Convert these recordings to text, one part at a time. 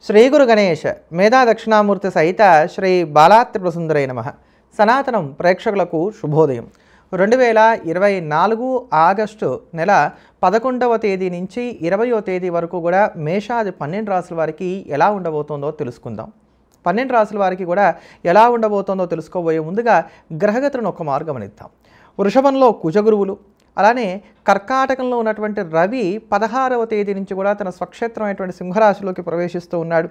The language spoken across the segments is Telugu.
శ్రీ గురు గణేష్ మేధా దక్షిణామూర్తి సహిత శ్రీ బాలాత్రిపురసుందరై నమః. సనాతనం ప్రేక్షకులకు శుభోదయం. 2024 ఆగస్టు నెల 11వ తేదీ నుంచి 20వ తేదీ వరకు కూడా మేషాది 12 రాశుల వారికి ఎలా ఉండబోతోందో తెలుసుకుందాం. 12 రాశుల వారికి కూడా ఎలా ఉండబోతోందో తెలుసుకోబోయే ముందుగా గ్రహగతులను ఒక మార్గం గమనిద్దాం. వృషభంలో కుజగురువులు, అలానే కర్కాటకంలో ఉన్నటువంటి రవి 16వ తేదీ నుంచి కూడా తన స్వక్షేత్రమైనటువంటి సింహరాశిలోకి ప్రవేశిస్తూ ఉన్నాడు.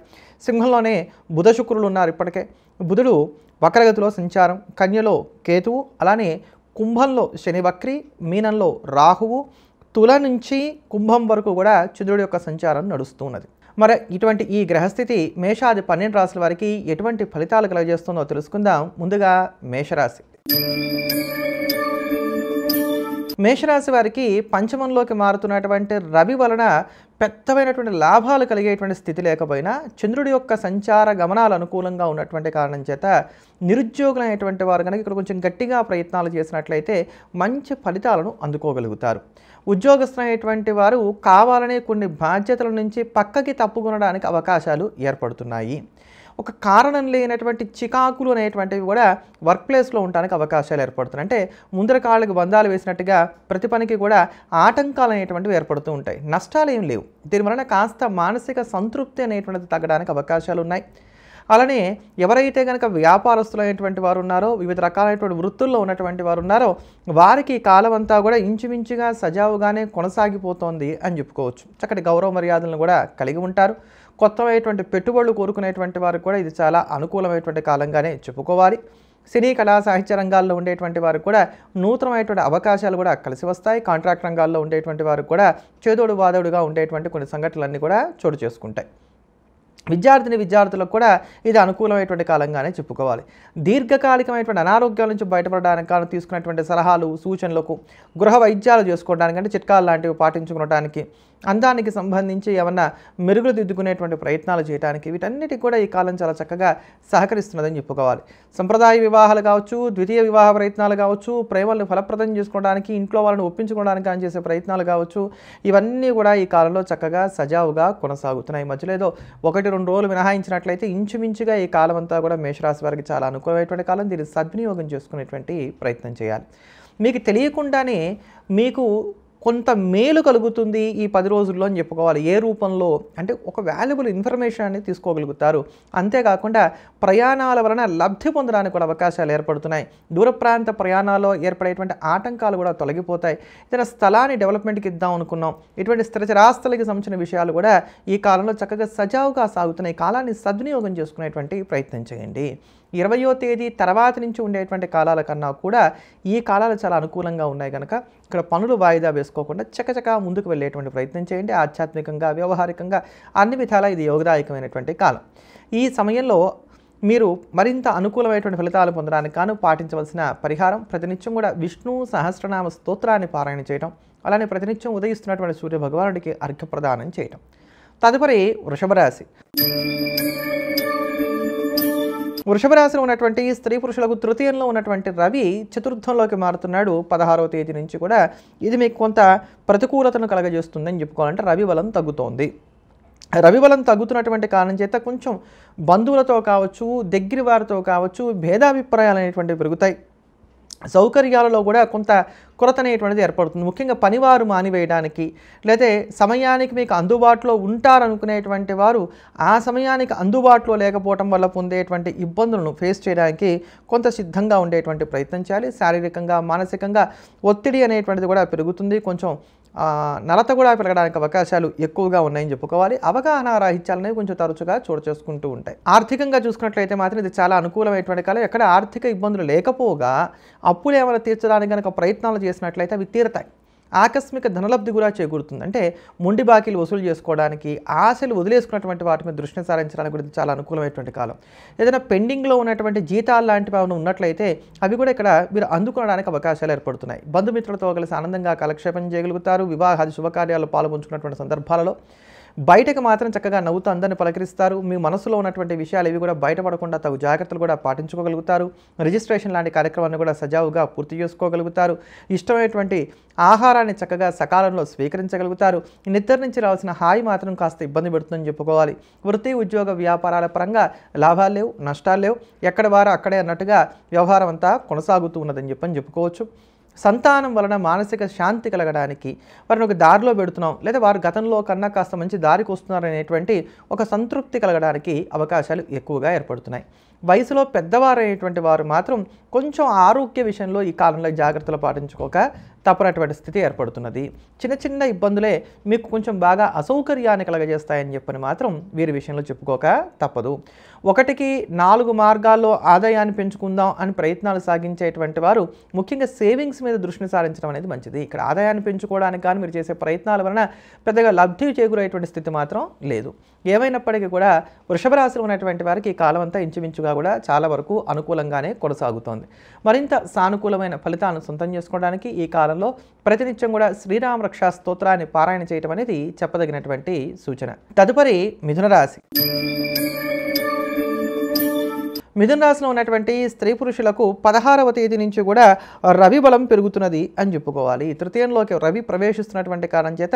సింహంలోనే బుధ శుక్రులు ఉన్నారు. ఇప్పటికే బుధుడు వక్రగతిలో సంచారం, కన్యలో కేతువు, అలానే కుంభంలో శని వక్రి, మీనంలో రాహువు, తుల నుంచి కుంభం వరకు కూడా చంద్రుడి యొక్క సంచారం నడుస్తూ ఉన్నది. మరి ఇటువంటి ఈ గ్రహస్థితి మేషాది 12 రాశుల వారికి ఎటువంటి ఫలితాలు కలగజేస్తుందో తెలుసుకుందాం. ముందుగా మేషరాశి. మేషరాశి వారికి పంచమంలోకి మారుతున్నటువంటి రవి వలన పెద్దమైనటువంటి లాభాలు కలిగేటువంటి స్థితి లేకపోయినా చంద్రుడి యొక్క సంచార గమనాలు అనుకూలంగా ఉన్నటువంటి కారణం చేత నిరుద్యోగులైనటువంటి వారు కనుక ఇక్కడ కొంచెం గట్టిగా ప్రయత్నాలు చేసినట్లయితే మంచి ఫలితాలను అందుకోగలుగుతారు. ఉద్యోగస్తులైనటువంటి వారు కావాలనే కొన్ని బాధ్యతల నుంచి పక్కకి తప్పుకొనడానికి అవకాశాలు ఏర్పడుతున్నాయి. ఒక కారణం లేనటువంటి చికాకులు అనేటువంటివి కూడా వర్క్ ప్లేస్లో ఉండడానికి అవకాశాలు ఏర్పడుతున్నాయి. అంటే ముందర కాళ్ళకి బంధాలు వేసినట్టుగా ప్రతి పనికి కూడా ఆటంకాలు అనేటువంటివి ఏర్పడుతూ ఉంటాయి. నష్టాలు ఏం లేవు. దీనివలన కాస్త మానసిక సంతృప్తి అనేటువంటిది తగ్గడానికి అవకాశాలు ఉన్నాయి. అలానే ఎవరైతే కనుక వ్యాపారస్తులైనటువంటి వారు ఉన్నారో, వివిధ రకాలైనటువంటి వృత్తుల్లో ఉన్నటువంటి వారు ఉన్నారో వారికి కాలం అంతా కూడా ఇంచుమించుగా సజావుగానే కొనసాగిపోతోంది అని చెప్పుకోవచ్చు. చక్కటి గౌరవ మర్యాదలను కూడా కలిగి ఉంటారు. కొత్తమైనటువంటి పెట్టుబడులు కోరుకునేటువంటి వారికి కూడా ఇది చాలా అనుకూలమైనటువంటి కాలంగానే చెప్పుకోవాలి. సినీ కళా సాహిత్య రంగాల్లో ఉండేటువంటి వారికి కూడా నూతనమైనటువంటి అవకాశాలు కూడా కలిసి వస్తాయి. కాంట్రాక్ట్ రంగాల్లో ఉండేటువంటి వారికి కూడా చేదోడు వాదోడుగా ఉండేటువంటి కొన్ని సంఘటనలన్నీ కూడా చోటు చేసుకుంటాయి. విద్యార్థులకు కూడా ఇది అనుకూలమైనటువంటి కాలంగానే చెప్పుకోవాలి. దీర్ఘకాలికమైనటువంటి అనారోగ్యాల నుంచి బయటపడడానికి కానీ తీసుకున్నటువంటి సలహాలు, సూచనలకు, గృహ వైద్యాలు చేసుకోవడానికి అంటే చిట్కాలు లాంటివి పాటించుకోవడానికి, అందానికి సంబంధించి ఏమన్నా మెరుగులు దిద్దుకునేటువంటి ప్రయత్నాలు చేయడానికి వీటన్నిటికి కూడా ఈ కాలం చాలా చక్కగా సహకరిస్తున్నదని చెప్పుకోవాలి. సంప్రదాయ వివాహాలు కావచ్చు, ద్వితీయ వివాహ ప్రయత్నాలు కావచ్చు, ప్రేమలను ఫలప్రదం చేసుకోవడానికి, ఇంట్లో వాళ్ళని ఒప్పించుకోవడానికి అని చేసే ప్రయత్నాలు కావచ్చు, ఇవన్నీ కూడా ఈ కాలంలో చక్కగా సజావుగా కొనసాగుతున్నాయి. మధ్యలో ఏదో 1-2 రోజులు మినహాయించినట్లయితే ఇంచుమించుగా ఈ కాలం అంతా కూడా మేషరాశి వారికి చాలా అనుకూలమైనటువంటి కాలం. దీన్ని సద్వినియోగం చేసుకునేటువంటి ప్రయత్నం చేయాలి. మీకు తెలియకుండానే మీకు కొంత మేలు కలుగుతుంది ఈ 10 రోజుల్లో అని చెప్పుకోవాలి. ఏ రూపంలో అంటే ఒక వాల్యుబుల్ ఇన్ఫర్మేషన్ అనేది తీసుకోగలుగుతారు. అంతేకాకుండా ప్రయాణాల వలన లబ్ధి పొందడానికి కూడా అవకాశాలు ఏర్పడుతున్నాయి. దూర ప్రాంత ప్రయాణాల్లో ఏర్పడేటువంటి ఆటంకాలు కూడా తొలగిపోతాయి. ఏదైనా స్థలాన్ని డెవలప్మెంట్కి ఇద్దాం అనుకున్నాం, ఇటువంటి స్థిరచరాస్తులకి సంబంధించిన విషయాలు కూడా ఈ కాలంలో చక్కగా సజావుగా సాగుతున్నాయి. కాలాన్ని సద్వినియోగం చేసుకునేటువంటి ప్రయత్నం చేయండి. 20వ తేదీ తర్వాత నుంచి ఉండేటువంటి కాలాల కన్నా కూడా ఈ కాలాలు చాలా అనుకూలంగా ఉన్నాయి కనుక ఇక్కడ పనులు వాయిదా వేసుకోకుండా చకచకా ముందుకు వెళ్ళేటువంటి ప్రయత్నం చేయండి. ఆధ్యాత్మికంగా, వ్యవహారికంగా అన్ని విధాలా ఇది యోగదాయకమైనటువంటి కాలం. ఈ సమయంలో మీరు మరింత అనుకూలమైనటువంటి ఫలితాలు పొందడానికి గాను పాటించవలసిన పరిహారం ప్రతినిత్యం కూడా విష్ణు సహస్రనామ స్తోత్రాన్ని పారాయణ చేయడం, అలానే ప్రతినిత్యం ఉదయిస్తున్నటువంటి సూర్య భగవానుడికి అర్ఘ్యప్రదానం చేయడం. తదుపరి వృషభ రాశి. వృషభ రాశిలో ఉన్నటువంటి స్త్రీ పురుషులకు తృతీయంలో ఉన్నటువంటి రవి చతుర్థంలోకి మారుతున్నాడు 16వ తేదీ నుంచి కూడా. ఇది మీకు కొంత ప్రతికూలతను కలగజేస్తుందని చెప్పుకోవాలంటే రవి బలం తగ్గుతోంది. రవి బలం తగ్గుతున్నటువంటి కారణం చేత కొంచెం బంధువులతో కావచ్చు, దగ్గర వారితో కావచ్చు భేదాభిప్రాయాలు అనేటువంటివి పెరుగుతాయి. సౌకర్యాలలో కూడా కొంత కొరత అనేటువంటిది ఏర్పడుతుంది. ముఖ్యంగా పనివారు మానివేయడానికి, లేతే సమయానికి మీకు అందుబాటులో ఉంటారనుకునేటువంటి వారు ఆ సమయానికి అందుబాటులో లేకపోవటం వల్ల పొందేటువంటి ఇబ్బందులను ఫేస్ చేయడానికి కొంత సిద్ధంగా ఉండేటువంటి ప్రయత్నం చేయాలి. శారీరకంగా, మానసికంగా ఒత్తిడి అనేటువంటిది కూడా పెరుగుతుంది. కొంచెం నలత కూడా పెరగడానికి అవకాశాలు ఎక్కువగా ఉన్నాయని చెప్పుకోవాలి. అవగాహన రాహిత్యాలనేవి కొంచెం తరచుగా చోటు చేసుకుంటూ ఉంటాయి. ఆర్థికంగా చూసుకున్నట్లయితే మాత్రం ఇది చాలా అనుకూలమైనటువంటి కాలం. ఎక్కడ ఆర్థిక ఇబ్బందులు లేకపోగా అప్పులు ఏమైనా తీర్చడానికి కనుక ప్రయత్నాలు చేసినట్లయితే అవి తీరతాయి. ఆకస్మిక ధనలబ్ధి కూడా చేకూరుతుంది. అంటే మొండి బాకీలు వసూలు చేసుకోవడానికి, ఆశలు వదిలేసుకున్నటువంటి వాటి మీద దృష్టిని సారించడానికి కూడా చాలా అనుకూలమైనటువంటి కాలం. ఏదైనా పెండింగ్లో ఉన్నటువంటి జీతాలు లాంటివి ఏమైనా ఉన్నట్లయితే అవి కూడా ఇక్కడ మీరు అందుకోవడానికి అవకాశాలు ఏర్పడుతున్నాయి. బంధుమిత్రులతో కలిసి ఆనందంగా కాలక్షేపం చేయగలుగుతారు. వివాహాది శుభకార్యాలు పాల్పంచుకున్నటువంటి సందర్భాలలో బయటకు మాత్రం చక్కగా నవ్వుతూ అందరిని పలకరిస్తారు. మీ మనసులో ఉన్నటువంటి విషయాలు ఇవి కూడా బయటపడకుండా తగు జాగ్రత్తలు కూడా పాటించుకోగలుగుతారు. రిజిస్ట్రేషన్ లాంటి కార్యక్రమాన్ని కూడా సజావుగా పూర్తి చేసుకోగలుగుతారు. ఇష్టమైనటువంటి ఆహారాన్ని చక్కగా సకాలంలో స్వీకరించగలుగుతారు. నిద్ర నుంచి రావాల్సిన హాయి మాత్రం కాస్త ఇబ్బంది పెడుతుందని చెప్పుకోవాలి. వృత్తి ఉద్యోగ వ్యాపారాల పరంగా లాభాలు లేవు, నష్టాలు లేవు. ఎక్కడ వారు అక్కడే అన్నట్టుగా వ్యవహారం అంతా కొనసాగుతూ ఉన్నదని చెప్పుకోవచ్చు. సంతానం వలన మానసిక శాంతి కలగడానికి వారిని ఒక దారిలో పెడుతున్నాం, లేదా వారు గతంలో కన్నా కాస్త మంచి దారికి వస్తున్నారనేటువంటి ఒక సంతృప్తి కలగడానికి అవకాశాలు ఎక్కువగా ఏర్పడుతున్నాయి. వయసులో పెద్దవారైనటువంటి వారు మాత్రం కొంచెం ఆరోగ్య విషయంలో ఈ కాలంలో జాగ్రత్తలు పాటించుకోక తప్పనటువంటి స్థితి ఏర్పడుతున్నది. చిన్న చిన్న ఇబ్బందులే మీకు కొంచెం బాగా అసౌకర్యాన్ని కలగజేస్తాయని చెప్పని మాత్రం వీరి విషయంలో చెప్పుకోక తప్పదు. 1కి 4 మార్గాల్లో ఆదాయాన్ని పెంచుకుందాం అని ప్రయత్నాలు సాగించేటువంటి వారు ముఖ్యంగా సేవింగ్స్ మీద దృష్టిని సారించడం అనేది మంచిది. ఇక్కడ ఆదాయాన్ని పెంచుకోవడానికి కానీ మీరు చేసే ప్రయత్నాల వలన పెద్దగా లబ్ధి చేకూరేటువంటి స్థితి మాత్రం లేదు. ఏమైనప్పటికీ కూడా వృషభ రాశిలో ఉన్నటువంటి వారికి ఈ కాలం అంతా ఇంచుమించుగా కూడా చాలా వరకు అనుకూలంగానే కొనసాగుతోంది. మరింత సానుకూలమైన ఫలితాలను సొంతం చేసుకోవడానికి ఈ కాలంలో ప్రతినిత్యం కూడా శ్రీరామ రక్షా స్తోత్రాన్ని పారాయణ చేయటం అనేది చెప్పదగినటువంటి సూచన. తదుపరి మిథున రాశి. మిథున రాశిలో ఉన్నటువంటి స్త్రీ పురుషులకు 16వ తేదీ నుంచి కూడా రవి బలం పెరుగుతున్నది అని చెప్పుకోవాలి. తృతీయంలోకి రవి ప్రవేశిస్తున్నటువంటి కారణం చేత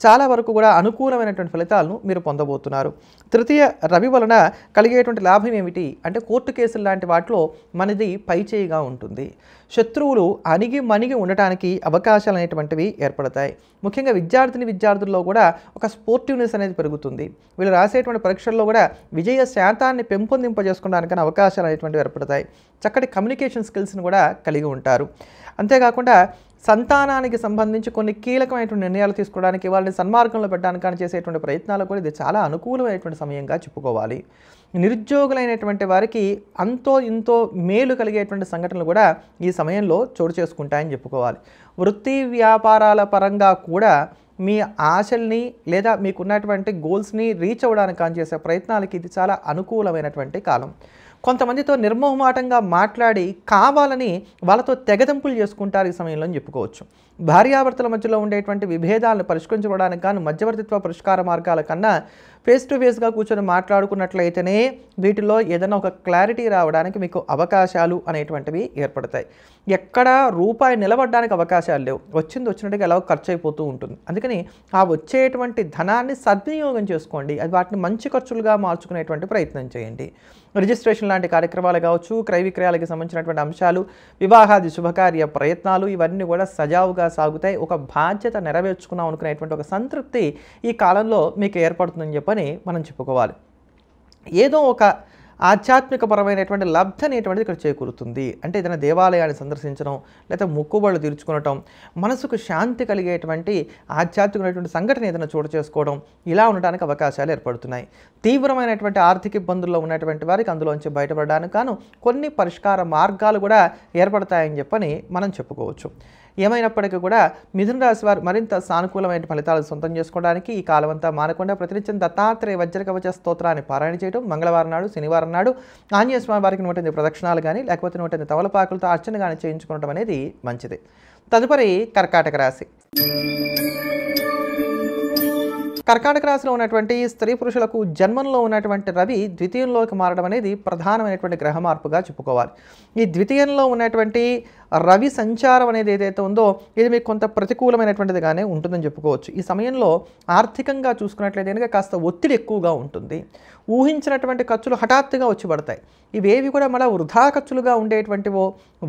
చాలా వరకు కూడా అనుకూలమైనటువంటి ఫలితాలను మీరు పొందబోతున్నారు. తృతీయ రవి వలన కలిగేటువంటి లాభం ఏమిటి అంటే కోర్టు కేసులు లాంటి వాటిలో మనది పైచేయిగా ఉంటుంది. శత్రువులు అణిగి మణిగి ఉండటానికి అవకాశాలు అనేటువంటివి ఏర్పడతాయి. ముఖ్యంగా విద్యార్థుల్లో కూడా ఒక స్పోర్టివ్నెస్ అనేది పెరుగుతుంది. వీళ్ళు రాసేటువంటి పరీక్షల్లో కూడా విజయ శాతాన్ని పెంపొందింపజేసుకోవడానికి అవకాశాలు అనేటువంటివి ఏర్పడతాయి. చక్కటి కమ్యూనికేషన్ స్కిల్స్ని కూడా కలిగి ఉంటారు. అంతేకాకుండా సంతానానికి సంబంధించి కొన్ని కీలకమైనటువంటి నిర్ణయాలు తీసుకోవడానికి, వాళ్ళని సన్మార్గంలో పెట్టడానికి కానీ చేసేటువంటి ప్రయత్నాలు కూడా ఇది చాలా అనుకూలమైనటువంటి సమయంగా చెప్పుకోవాలి. నిరుద్యోగులైనటువంటి వారికి అంతో ఇంతో మేలు కలిగేటువంటి సంఘటనలు కూడా ఈ సమయంలో చోటు చేసుకుంటాయని చెప్పుకోవాలి. వృత్తి వ్యాపారాల పరంగా కూడా మీ ఆశల్ని లేదా మీకున్నటువంటి గోల్స్ని రీచ్ అవ్వడానికి కానీ చేసే ప్రయత్నాలకి ఇది చాలా అనుకూలమైనటువంటి కాలం. కొంతమందితో నిర్మోహమాటంగా మాట్లాడి కావాలని వాళ్ళతో తెగదెంపులు చేసుకుంటారు ఈ సమయంలో అని చెప్పుకోవచ్చు. భార్యాభర్తల మధ్యలో ఉండేటువంటి విభేదాలను పరిష్కరించుకోవడానికి కానీ మధ్యవర్తిత్వ పరిష్కార మార్గాల కన్నా ఫేస్ టు ఫేస్గా కూర్చొని మాట్లాడుకున్నట్లయితేనే వీటిలో ఏదైనా ఒక క్లారిటీ రావడానికి మీకు అవకాశాలు అనేటువంటివి ఏర్పడతాయి. ఎక్కడా రూపాయి నిలబడడానికి అవకాశాలు లేవు. వచ్చినట్టుగా ఎలా ఖర్చు అయిపోతూ ఉంటుంది. అందుకని ఆ వచ్చేటువంటి ధనాన్ని సద్వినియోగం చేసుకోండి. అది వాటిని మంచి ఖర్చులుగా మార్చుకునేటువంటి ప్రయత్నం చేయండి. రిజిస్ట్రేషన్ లాంటి కార్యక్రమాలు కావచ్చు, క్రయ విక్రయాలకు సంబంధించినటువంటి అంశాలు, వివాహాది శుభకార్య ప్రయత్నాలు ఇవన్నీ కూడా సజావుగా సాగుతాయి. ఒక బాధ్యత నెరవేర్చుకున్నాం అనుకునేటువంటి ఒక సంతృప్తి ఈ కాలంలో మీకు ఏర్పడుతుందని చెప్పని మనం చెప్పుకోవాలి. ఏదో ఒక ఆధ్యాత్మికపరమైనటువంటి లబ్ధి అనేటువంటిది ఇక్కడ చేకూరుతుంది. అంటే ఏదైనా దేవాలయాన్ని సందర్శించడం, లేదా మొక్కుబడులు తీర్చుకోవటం, మనసుకు శాంతి కలిగేటువంటి ఆధ్యాత్మికమైనటువంటి సంఘటన ఏదైనా చోటు చేసుకోవడం, ఇలా ఉండడానికి అవకాశాలు ఏర్పడుతున్నాయి. తీవ్రమైనటువంటి ఆర్థిక ఇబ్బందుల్లో ఉన్నటువంటి వారికి అందులోంచి బయటపడడానికి గాను కొన్ని పరిష్కార మార్గాలు కూడా ఏర్పడతాయని చెప్పని మనం చెప్పుకోవచ్చు. ఏమైనప్పటికీ కూడా మిథున రాశి వారు మరింత సానుకూలమైన ఫలితాలు సొంతం చేసుకోవడానికి ఈ కాలమంతా మానకుండా ప్రతినిత్యం దత్తాత్రేయ వజ్రకవచ స్తోత్రాన్ని పారాయణ చేయడం, మంగళవారం నాడు, శనివారం నాడు ఆంజనేయ స్వామి వారికి 108 ప్రదక్షిణాలు కానీ లేకపోతే 108 తమలపాకులతో అర్చన కానీ చేయించుకోవడం అనేది మంచిది. తదుపరి కర్కాటక రాశి. కర్కాటక రాశిలో ఉన్నటువంటి స్త్రీ పురుషులకు జన్మంలో ఉన్నటువంటి రవి ద్వితీయంలోకి మారడం అనేది ప్రధానమైనటువంటి గ్రహ మార్పుగా చెప్పుకోవాలి. ఈ ద్వితీయంలో ఉన్నటువంటి రవి సంచారం అనేది ఏదైతే ఉందో ఇది మీకు కొంత ప్రతికూలమైనటువంటిదిగానే ఉంటుందని చెప్పుకోవచ్చు. ఈ సమయంలో ఆర్థికంగా చూసుకున్నట్లయితే కనుక కాస్త ఒత్తిడి ఎక్కువగా ఉంటుంది. ఊహించినటువంటి ఖర్చులు హఠాత్తుగా వచ్చి పడతాయి. ఇవేవి కూడా మళ్ళీ వృధా ఖర్చులుగా ఉండేటువంటివో,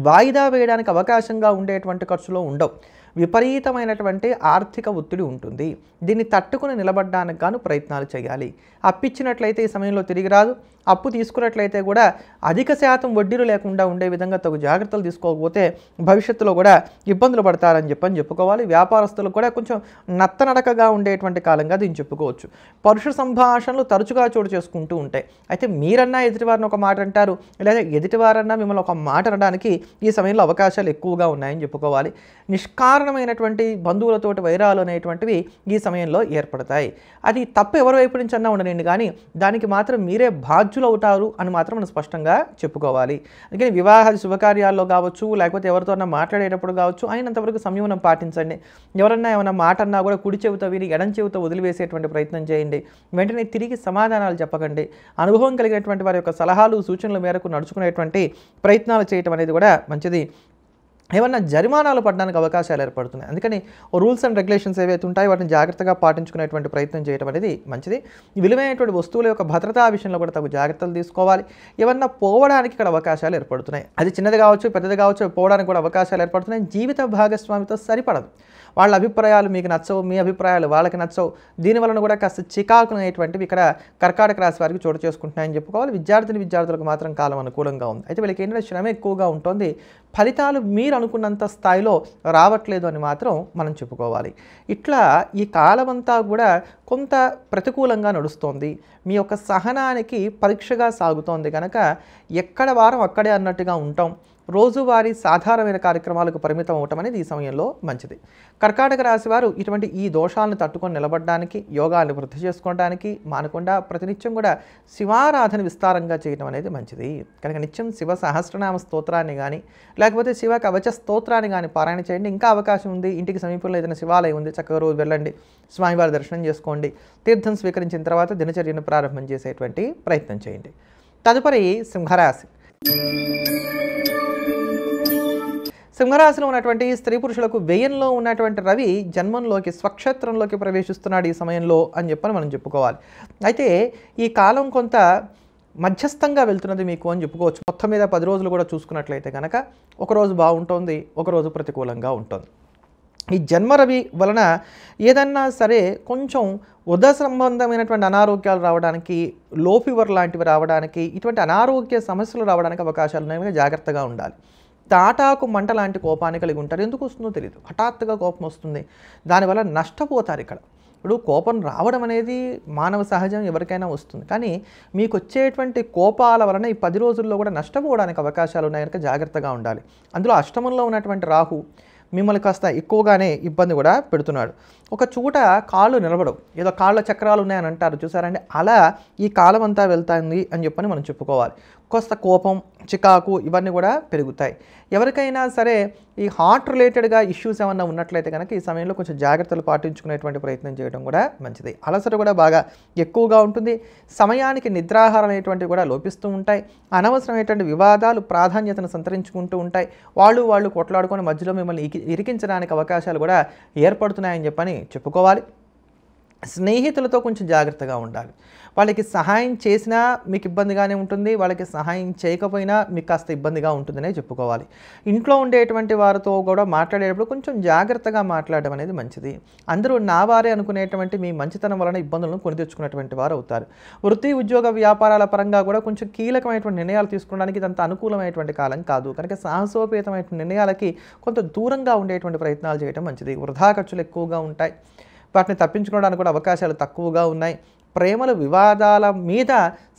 వాయిదా వేయడానికి అవకాశంగా ఉండేటువంటి ఖర్చులో ఉండవు. విపరీతమైనటువంటి ఆర్థిక ఒత్తిడి ఉంటుంది. దీన్ని తట్టుకుని నిలబడడానికి గాను ప్రయత్నాలు చేయాలి. అప్పిచ్చినట్లయితే ఈ సమయంలో తిరిగి రాదు. అప్పు తీసుకున్నట్లయితే కూడా అధిక శాతం వడ్డీలు లేకుండా ఉండే విధంగా తగు జాగ్రత్తలు తీసుకోకపోతే భవిష్యత్తులో కూడా ఇబ్బందులు పడతారని చెప్పుకోవాలి. వ్యాపారస్తులకు కూడా కొంచెం నత్తనడకగా ఉండేటువంటి కాలంగా దీన్ని చెప్పుకోవచ్చు. పరుష సంభాషణలు తరచుగా చోటు చేసుకుంటూ ఉంటాయి. అయితే మీరన్నా ఎదుటివారిని ఒక మాట అంటారు, లేదా ఎదుటివారన్నా మిమ్మల్ని ఒక మాట అనడానికి ఈ సమయంలో అవకాశాలు ఎక్కువగా ఉన్నాయని చెప్పుకోవాలి. నిష్కారణమైనటువంటి బంధువులతోటి వైరాలు అనేటువంటివి ఈ సమయంలో ఏర్పడతాయి. అది తప్పు ఎవరి వైపు నుంచి అన్నా ఉండనండి, కానీ దానికి మాత్రం మీరే బాధ్యులు ఖర్చులవుతారు అని మాత్రం మనం స్పష్టంగా చెప్పుకోవాలి. అందుకని వివాహ శుభకార్యాల్లో కావచ్చు, లేకపోతే ఎవరితోన్నా మాట్లాడేటప్పుడు కావచ్చు, అయినంతవరకు సంయమనం పాటించండి. ఎవరన్నా ఏమైనా మాట అన్నా కూడా కుడి చెవితో విని ఎడం చెవితో వదిలివేసేటువంటి ప్రయత్నం చేయండి. వెంటనే తిరిగి సమాధానాలు చెప్పకండి. అనుభవం కలిగినటువంటి వారి యొక్క సలహాలు సూచనల మేరకు నడుచుకునేటువంటి ప్రయత్నాలు చేయటం అనేది కూడా మంచిది. ఏమన్నా జరిమానాలు పడడానికి అవకాశాలు ఏర్పడుతున్నాయి. అందుకని రూల్స్ అండ్ రెగ్యులేషన్స్ ఏవైతే ఉంటాయో వాటిని జాగ్రత్తగా పాటించుకునేటువంటి ప్రయత్నం చేయడం అనేది మంచిది. విలువైనటువంటి వస్తువుల యొక్క భద్రతా విషయంలో కూడా తగు జాగ్రత్తలు తీసుకోవాలి. ఏమన్నా పోవడానికి ఇక్కడ అవకాశాలు ఏర్పడుతున్నాయి. అది చిన్నది కావచ్చు, పెద్దది కావచ్చు, పోవడానికి కూడా అవకాశాలు ఏర్పడుతున్నాయి. జీవిత భాగస్వామితో సరిపడదు. వాళ్ళ అభిప్రాయాలు మీకు నచ్చవు, మీ అభిప్రాయాలు వాళ్ళకి నచ్చవు. దీనివలన కూడా కాస్త చికాకులు అనేటువంటివి ఇక్కడ కర్కాటక రాశి వారికి చోటు చేసుకుంటున్నాయని చెప్పుకోవాలి. విద్యార్థులకు మాత్రం కాలం అనుకూలంగా ఉంది. అయితే వీళ్ళకి ఏంటంటే శ్రమ ఎక్కువగా ఉంటుంది. ఫలితాలు మీరు అనుకున్నంత స్థాయిలో రావట్లేదు అని మాత్రం మనం చెప్పుకోవాలి. ఇట్లా ఈ కాలమంతా కూడా కొంత ప్రతికూలంగా నడుస్తోంది. మీ యొక్క సహనానికి పరీక్షగా సాగుతోంది కనుక ఎక్కడ వారం అక్కడే అన్నట్టుగా ఉంటాం. రోజువారీ సాధారణమైన కార్యక్రమాలకు పరిమితం అవటం అనేది ఈ సమయంలో మంచిది. కర్కాటక రాశి వారు ఇటువంటి ఈ దోషాలను తట్టుకొని నిలబడడానికి, యోగాన్ని వృద్ధి చేసుకోవడానికి మానకుండా ప్రతినిత్యం కూడా శివారాధన విస్తారంగా చేయడం అనేది మంచిది. కనుక నిత్యం శివ సహస్రనామ స్తోత్రాన్ని కానీ, లేకపోతే శివ కవచ స్తోత్రాన్ని కానీ పారాయణ చేయండి. ఇంకా అవకాశం ఉంది, ఇంటికి సమీపంలో ఏదైనా శివాలయం ఉంది, చక్కగా రోజు వెళ్ళండి, స్వామివారి దర్శనం చేసుకోండి. తీర్థం స్వీకరించిన తర్వాత దినచర్యను ప్రారంభం చేసేటువంటి ప్రయత్నం చేయండి. తదుపరి సింహరాశి. సింహరాశిలో ఉన్నటువంటి స్త్రీ పురుషులకు వ్యయంలో ఉన్నటువంటి రవి జన్మంలోకి స్వక్షేత్రంలోకి ప్రవేశిస్తున్నాడు ఈ సమయంలో అని చెప్పని మనం చెప్పుకోవాలి. అయితే ఈ కాలం కొంత మధ్యస్థంగా వెళ్తున్నది మీకు అని చెప్పుకోవచ్చు. మొత్తం మీద 10 రోజులు కూడా చూసుకున్నట్లయితే కనుక ఒకరోజు బాగుంటుంది, ఒకరోజు ప్రతికూలంగా ఉంటుంది. ఈ జన్మరవి వలన ఏదన్నా సరే కొంచెం ఉదర సంబంధమైనటువంటి అనారోగ్యాలు రావడానికి, లో ఫీవర్ లాంటివి రావడానికి, ఇటువంటి అనారోగ్య సమస్యలు రావడానికి అవకాశాలు ఉన్నాయి. జాగ్రత్తగా ఉండాలి. తాటాకు మంట లాంటి కోపాన్ని కలిగి ఉంటారు. ఎందుకు వస్తుందో తెలియదు, హఠాత్తుగా కోపం వస్తుంది. దానివల్ల నష్టపోతారు. ఇక్కడ ఇప్పుడు కోపం రావడం అనేది మానవ సహజం, ఎవరికైనా వస్తుంది. కానీ మీకు వచ్చేటువంటి కోపాల వలన ఈ 10 రోజుల్లో కూడా నష్టపోవడానికి అవకాశాలు ఉన్నాయి కనుక జాగ్రత్తగా ఉండాలి. అందులో అష్టమంలో ఉన్నటువంటి రాహు మిమ్మల్ని కాస్త ఎక్కువగానే ఇబ్బంది కూడా పెడుతున్నాడు. ఒక చోట కాళ్ళు నిలబడవు, ఏదో కాళ్ళ చక్రాలు ఉన్నాయని అంటారు చూసారండి, అలా ఈ కాలం అంతా వెళ్తుంది అని చెప్పని మనం చెప్పుకోవాలి. కొంత కోపం, చికాకు ఇవన్నీ కూడా పెరుగుతాయి. ఎవరికైనా సరే ఈ హార్ట్ రిలేటెడ్గా ఇష్యూస్ ఏమన్నా ఉన్నట్లయితే కనుక ఈ సమయంలో కొంచెం జాగ్రత్తలు పాటించుకునేటువంటి ప్రయత్నం చేయడం కూడా మంచిది. అలసట కూడా బాగా ఎక్కువగా ఉంటుంది. సమయానికి నిద్రాహారం అనేటువంటివి కూడా లోపిస్తూ ఉంటాయి. అనవసరమైనటువంటి వివాదాలు ప్రాధాన్యతను సంతరించుకుంటూ ఉంటాయి. వాళ్ళు కొట్లాడుకొని మధ్యలో మిమ్మల్ని ఇరికించడానికి అవకాశాలు కూడా ఏర్పడుతున్నాయని చెప్పని చెప్పుకోవాలి. స్నేహితులతో కొంచెం జాగ్రత్తగా ఉండాలి. వాళ్ళకి సహాయం చేసినా మీకు ఇబ్బందిగానే ఉంటుంది, వాళ్ళకి సహాయం చేయకపోయినా మీకు కాస్త ఇబ్బందిగా ఉంటుందనే చెప్పుకోవాలి. ఇంట్లో ఉండేటువంటి వారితో కూడా మాట్లాడేటప్పుడు కొంచెం జాగ్రత్తగా మాట్లాడడం అనేది మంచిది. అందరూ నా వారే అనుకునేటువంటి మీ మంచితనం వలన ఇబ్బందులను కొని తెచ్చుకున్నటువంటి వారు అవుతారు. వృత్తి, ఉద్యోగ, వ్యాపారాల పరంగా కూడా కొంచెం కీలకమైనటువంటి నిర్ణయాలు తీసుకోవడానికి ఇదంత అనుకూలమైనటువంటి కాలం కాదు. కనుక సాహసోపేతమైన నిర్ణయాలకి కొంత దూరంగా ఉండేటువంటి ప్రయత్నాలు చేయడం మంచిది. వృధా ఖర్చులు ఎక్కువగా ఉంటాయి, వాటిని తప్పించుకోవడానికి కూడా అవకాశాలు తక్కువగా ఉన్నాయి. ప్రేమల వివాదాల మీద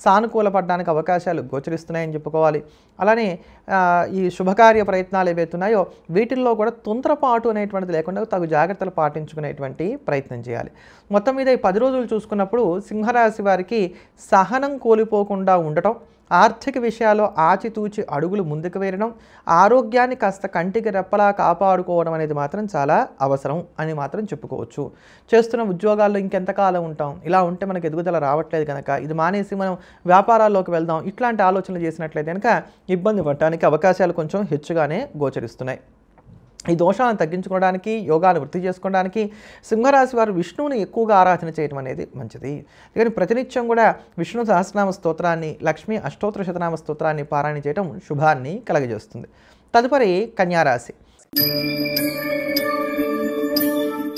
సానుకూలపడడానికి అవకాశాలు గోచరిస్తున్నాయని చెప్పుకోవాలి. అలానే ఈ శుభకార్య ప్రయత్నాలు ఏవైతున్నాయో వీటిల్లో కూడా తొందరపాటు అనేటువంటిది లేకుండా తగు జాగ్రత్తలు పాటించుకునేటువంటి ప్రయత్నం చేయాలి. మొత్తం మీద ఈ 10 రోజులు చూసుకున్నప్పుడు సింహరాశి వారికి సహనం కోల్పోకుండా ఉండటం, ఆర్థిక విషయాల్లో ఆచితూచి అడుగులు ముందుకు వేయడం, ఆరోగ్యాన్ని కాస్త కంటికి రెప్పలా కాపాడుకోవడం అనేది మాత్రం చాలా అవసరం అని మాత్రం చెప్పుకోవచ్చు. చేస్తున్న ఉద్యోగాల్లో ఇంకెంతకాలం ఉంటాం, ఇలా ఉంటే మనకు ఎదుగుదల రావట్లేదు కనుక ఇది మానేసి మనం వ్యాపారాల్లోకి వెళ్దాం, ఇట్లాంటి ఆలోచనలు చేసినట్లయితే కనుక ఇబ్బంది పడటానికి అవకాశాలు కొంచెం హెచ్చుగానే గోచరిస్తున్నాయి. ఈ దోషాలను తగ్గించుకోవడానికి, యోగాను వృద్ధి చేసుకోవడానికి సింహరాశి వారు విష్ణువుని ఎక్కువగా ఆరాధన చేయడం అనేది మంచిది. కానీ ప్రతినిత్యం కూడా విష్ణు సహస్రనామ స్తోత్రాన్ని, లక్ష్మీ అష్టోత్తర శతనామ స్తోత్రాన్ని పారాయణ చేయడం శుభాన్ని కలగజేస్తుంది. తదుపరి కన్యారాశి.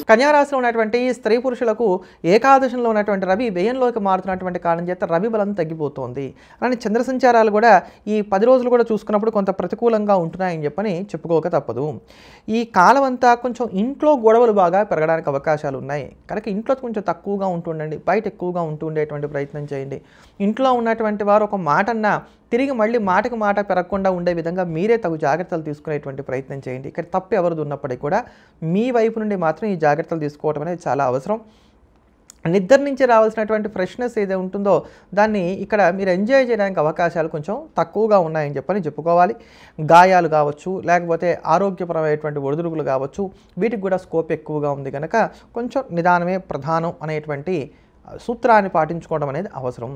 కన్యారాశిలో ఉన్నటువంటి స్త్రీ పురుషులకు ఏకాదశంలో ఉన్నటువంటి రవి వ్యయంలోకి మారుతున్నటువంటి కారణం చేత రవి బలం తగ్గిపోతుంది. అలానే చంద్ర సంచారాలు కూడా ఈ 10 రోజులు కూడా చూసుకున్నప్పుడు కొంత ప్రతికూలంగా ఉంటున్నాయని చెప్పని చెప్పుకోక తప్పదు. ఈ కాలం అంతా కొంచెం ఇంట్లో గొడవలు బాగా పెరగడానికి అవకాశాలు ఉన్నాయి కనుక ఇంట్లో కొంచెం తక్కువగా ఉంటుండండి, బయట ఎక్కువగా ఉండేటువంటి ప్రయత్నం చేయండి. ఇంట్లో ఉన్నటువంటి వారు ఒక మాటన్నా తిరిగి మళ్ళీ మాటకు మాట పెరగకుండా ఉండే విధంగా మీరే తగు జాగ్రత్తలు తీసుకునేటువంటి ప్రయత్నం చేయండి. ఇక్కడ తప్పు ఎవరిది ఉన్నప్పటికీ కూడా మీ వైపు నుండి మాత్రం ఈ జాగ్రత్తలు తీసుకోవడం అనేది చాలా అవసరం. నిద్ర నుంచి రావాల్సినటువంటి ఫ్రెష్నెస్ ఏదో ఉంటుందో దాన్ని ఇక్కడ మీరు ఎంజాయ్ చేయడానికి అవకాశాలు కొంచెం తక్కువగా ఉన్నాయని చెప్పని చెప్పుకోవాలి. గాయాలు కావచ్చు, లేకపోతే ఆరోగ్యపరమైనటువంటి ఒడిదుడుకులు కావచ్చు, వీటికి కూడా స్కోప్ ఎక్కువగా ఉంది కనుక కొంచెం నిదానమే ప్రధానం అనేటువంటి సూత్రాన్ని పాటించుకోవడం అనేది అవసరం.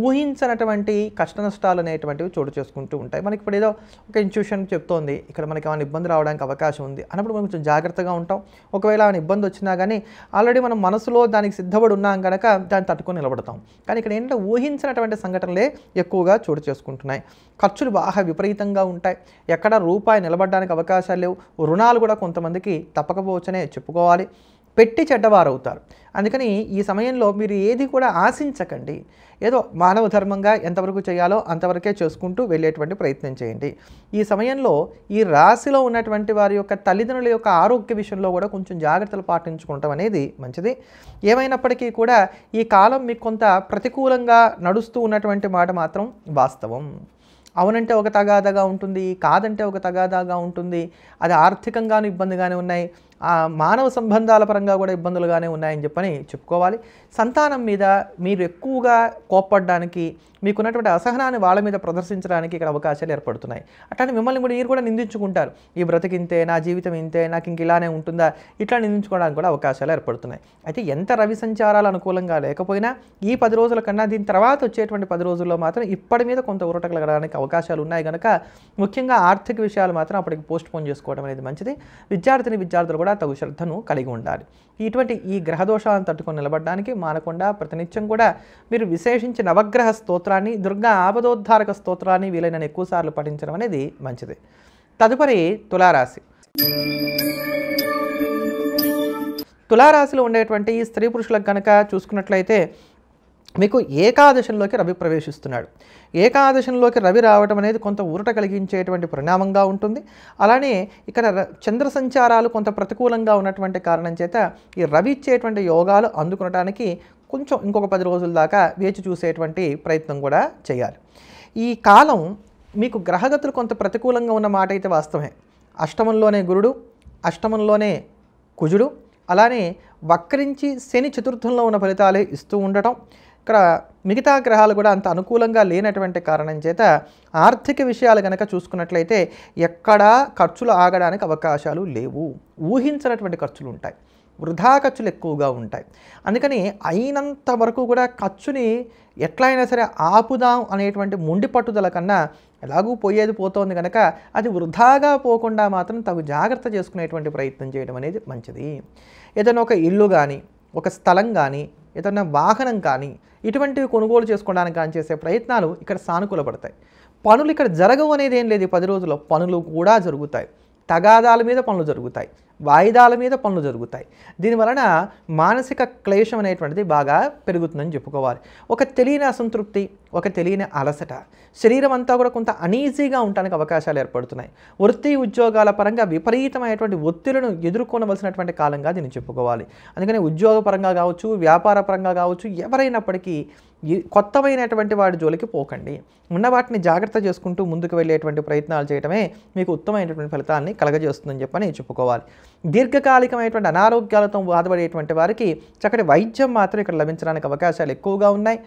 ఊహించినటువంటి కష్ట నష్టాలు అనేటువంటివి చోటు చేసుకుంటూ ఉంటాయి. మనకి ఇప్పుడు ఏదో ఒక ఇన్స్టిట్యూషన్ చెప్తోంది, ఇక్కడ మనకి ఏమైనా ఇబ్బంది రావడానికి అవకాశం ఉంది అన్నప్పుడు మనం కొంచెం జాగ్రత్తగా ఉంటాం. ఒకవేళ ఏమైనా ఇబ్బంది వచ్చినా కానీ ఆల్రెడీ మనం మనసులో దానికి సిద్ధపడి ఉన్నాం కనుక దాన్ని తట్టుకొని నిలబడతాం. కానీ ఇక్కడ ఏంటంటే ఊహించినటువంటి సంఘటనలే ఎక్కువగా చోటు చేసుకుంటున్నాయి. ఖర్చులు బాగా విపరీతంగా ఉంటాయి. ఎక్కడ రూపాయి నిలబడడానికి అవకాశాలు లేవు. రుణాలు కూడా కొంతమందికి తప్పకపోవచ్చనే చెప్పుకోవాలి. పెట్టి చెడ్డవారవుతారు. అందుకని ఈ సమయంలో మీరు ఏది కూడా ఆశించకండి. ఏదో మానవ ధర్మంగా ఎంతవరకు చేయాలో అంతవరకే చేసుకుంటూ వెళ్ళేటువంటి ప్రయత్నం చేయండి. ఈ సమయంలో ఈ రాశిలో ఉన్నటువంటి వారి యొక్క తల్లిదండ్రుల యొక్క ఆరోగ్య విషయంలో కూడా కొంచెం జాగ్రత్తలు పాటించుకోవటం అనేది మంచిది. ఏమైనప్పటికీ కూడా ఈ కాలం మీకు కొంత ప్రతికూలంగా నడుస్తూ ఉన్నటువంటి మాట మాత్రం వాస్తవం. అవునంటే ఒక తగాదాగా ఉంటుంది, కాదంటే ఒక తగాదాగా ఉంటుంది. అది ఆర్థికంగాను ఇబ్బందిగానే ఉన్నాయి, మానవ సంబంధాల పరంగా కూడా ఇబ్బందులుగానే ఉన్నాయని చెప్పని చెప్పుకోవాలి. సంతానం మీద మీరు ఎక్కువగా కోప్పడడానికి, మీకున్నటువంటి అసహనాన్ని వాళ్ళ మీద ప్రదర్శించడానికి ఇక్కడ అవకాశాలు ఏర్పడుతున్నాయి. అట్లాంటి మిమ్మల్ని మీరు కూడా నిందించుకుంటారు. ఈ బ్రతికింతే, నా జీవితం ఇంతే, నాకు ఇంక ఇలానే ఉంటుందా, ఇట్లా నిందించుకోవడానికి కూడా అవకాశాలు ఏర్పడుతున్నాయి. అయితే ఎంత రవి సంచారాలు అనుకూలంగా లేకపోయినా ఈ 10 రోజుల కన్నా దీని తర్వాత వచ్చేటువంటి 10 రోజుల్లో మాత్రం ఇప్పటి మీద కొంత ఊరట కలగడానికి అవకాశాలు ఉన్నాయి కనుక ముఖ్యంగా ఆర్థిక విషయాలు మాత్రం అప్పటికి పోస్ట్పోన్ చేసుకోవడం అనేది మంచిది. విద్యార్థులు కూడా తగు శ్రద్ధను కలిగి ఉండాలి. ఇటువంటి ఈ గ్రహదోషాలను తట్టుకొని నిలబడడానికి మానకుండా ప్రతినిత్యం కూడా మీరు విశేషించి నవగ్రహ స్తోత్రాన్ని, దుర్గా ఆపదోద్ధారక స్తోత్రాన్ని వీలైన ఎక్కువసార్లు పఠించడం అనేది మంచిది. తదుపరి తులారాశి. తులారాశిలో ఉండేటువంటి స్త్రీ పురుషులకు కనుక చూసుకున్నట్లయితే మీకు ఏకాదశంలోకి రవి ప్రవేశిస్తున్నాడు. ఏకాదశంలోకి రవి రావడం అనేది కొంత ఊరట కలిగించేటువంటి పరిణామంగా ఉంటుంది. అలానే ఇక్కడ చంద్ర సంచారాలు కొంత ప్రతికూలంగా ఉన్నటువంటి కారణం చేత ఈ రవి ఇచ్చేటువంటి యోగాలు అందుకునడానికి కొంచెం ఇంకొక 10 రోజుల దాకా వేచి చూసేటువంటి ప్రయత్నం కూడా చేయాలి. ఈ కాలం మీకు గ్రహగతులు కొంత ప్రతికూలంగా ఉన్న మాట అయితే వాస్తవమే. అష్టమంలోనే గురుడు, అష్టమంలోనే కుజుడు, అలానే వక్రించి శని చతుర్థంలో ఉన్న ఫలితాలే ఇస్తూ ఉండటం, ఇక్కడ మిగతా గ్రహాలు కూడా అంత అనుకూలంగా లేనటువంటి కారణం చేత ఆర్థిక విషయాలు కనుక చూసుకున్నట్లయితే ఎక్కడా ఖర్చులు ఆగడానికి అవకాశాలు లేవు. ఊహించినటువంటి ఖర్చులు ఉంటాయి, వృధా ఖర్చులు ఎక్కువగా ఉంటాయి. అందుకని అయినంత వరకు కూడా ఖర్చుని ఎట్లయినా సరే ఆపుదాం అనేటువంటి మొండి పట్టుదల కన్నా ఎలాగూ పోయేది పోతోంది కనుక అది వృధాగా పోకుండా మాత్రం తగు జాగ్రత్త చేసుకునేటువంటి ప్రయత్నం చేయడం అనేది మంచిది. ఏదైనా ఒక ఇల్లు కానీ, ఒక స్థలం కానీ, ఏదైనా వాహనం కానీ ఇటువంటివి కొనుగోలు చేసుకోవడానికి కానీ చేసే ప్రయత్నాలు ఇక్కడ సానుకూలపడతాయి. పనులు ఇక్కడ జరగవు అనేది ఏం లేదు. 10 రోజుల్లో పనులు కూడా జరుగుతాయి. తగాదాల మీద పనులు జరుగుతాయి, వాయిదాల మీద పనులు జరుగుతాయి. దీనివలన మానసిక క్లేశం అనేటువంటిది బాగా పెరుగుతుందని చెప్పుకోవాలి. ఒక తెలియని అసంతృప్తి, ఒక తెలియని అలసట, శరీరం అంతా కూడా కొంత అనీజీగా ఉండడానికి అవకాశాలు ఏర్పడుతున్నాయి. వృత్తి ఉద్యోగాల పరంగా విపరీతమైనటువంటి ఒత్తిళ్లను ఎదుర్కొనవలసినటువంటి కాలంగా దీన్ని చెప్పుకోవాలి. అందుకని ఉద్యోగపరంగా కావచ్చు, వ్యాపార పరంగా కావచ్చు, ఎవరైనప్పటికీ కొత్తమైనటువంటి వాడి జోలికి పోకండి. ఉన్న వాటిని జాగ్రత్త చేసుకుంటూ ముందుకు వెళ్ళేటువంటి ప్రయత్నాలు చేయడమే మీకు ఉత్తమమైనటువంటి ఫలితాన్ని కలగజేస్తుందని చెప్పని చెప్పుకోవాలి. దీర్ఘకాలికమైనటువంటి అనారోగ్యాలతో బాధపడేటువంటి వారికి చక్కటి వైద్యం మాత్రం ఇక్కడ లభించడానికి అవకాశాలు ఎక్కువగా ఉన్నాయి.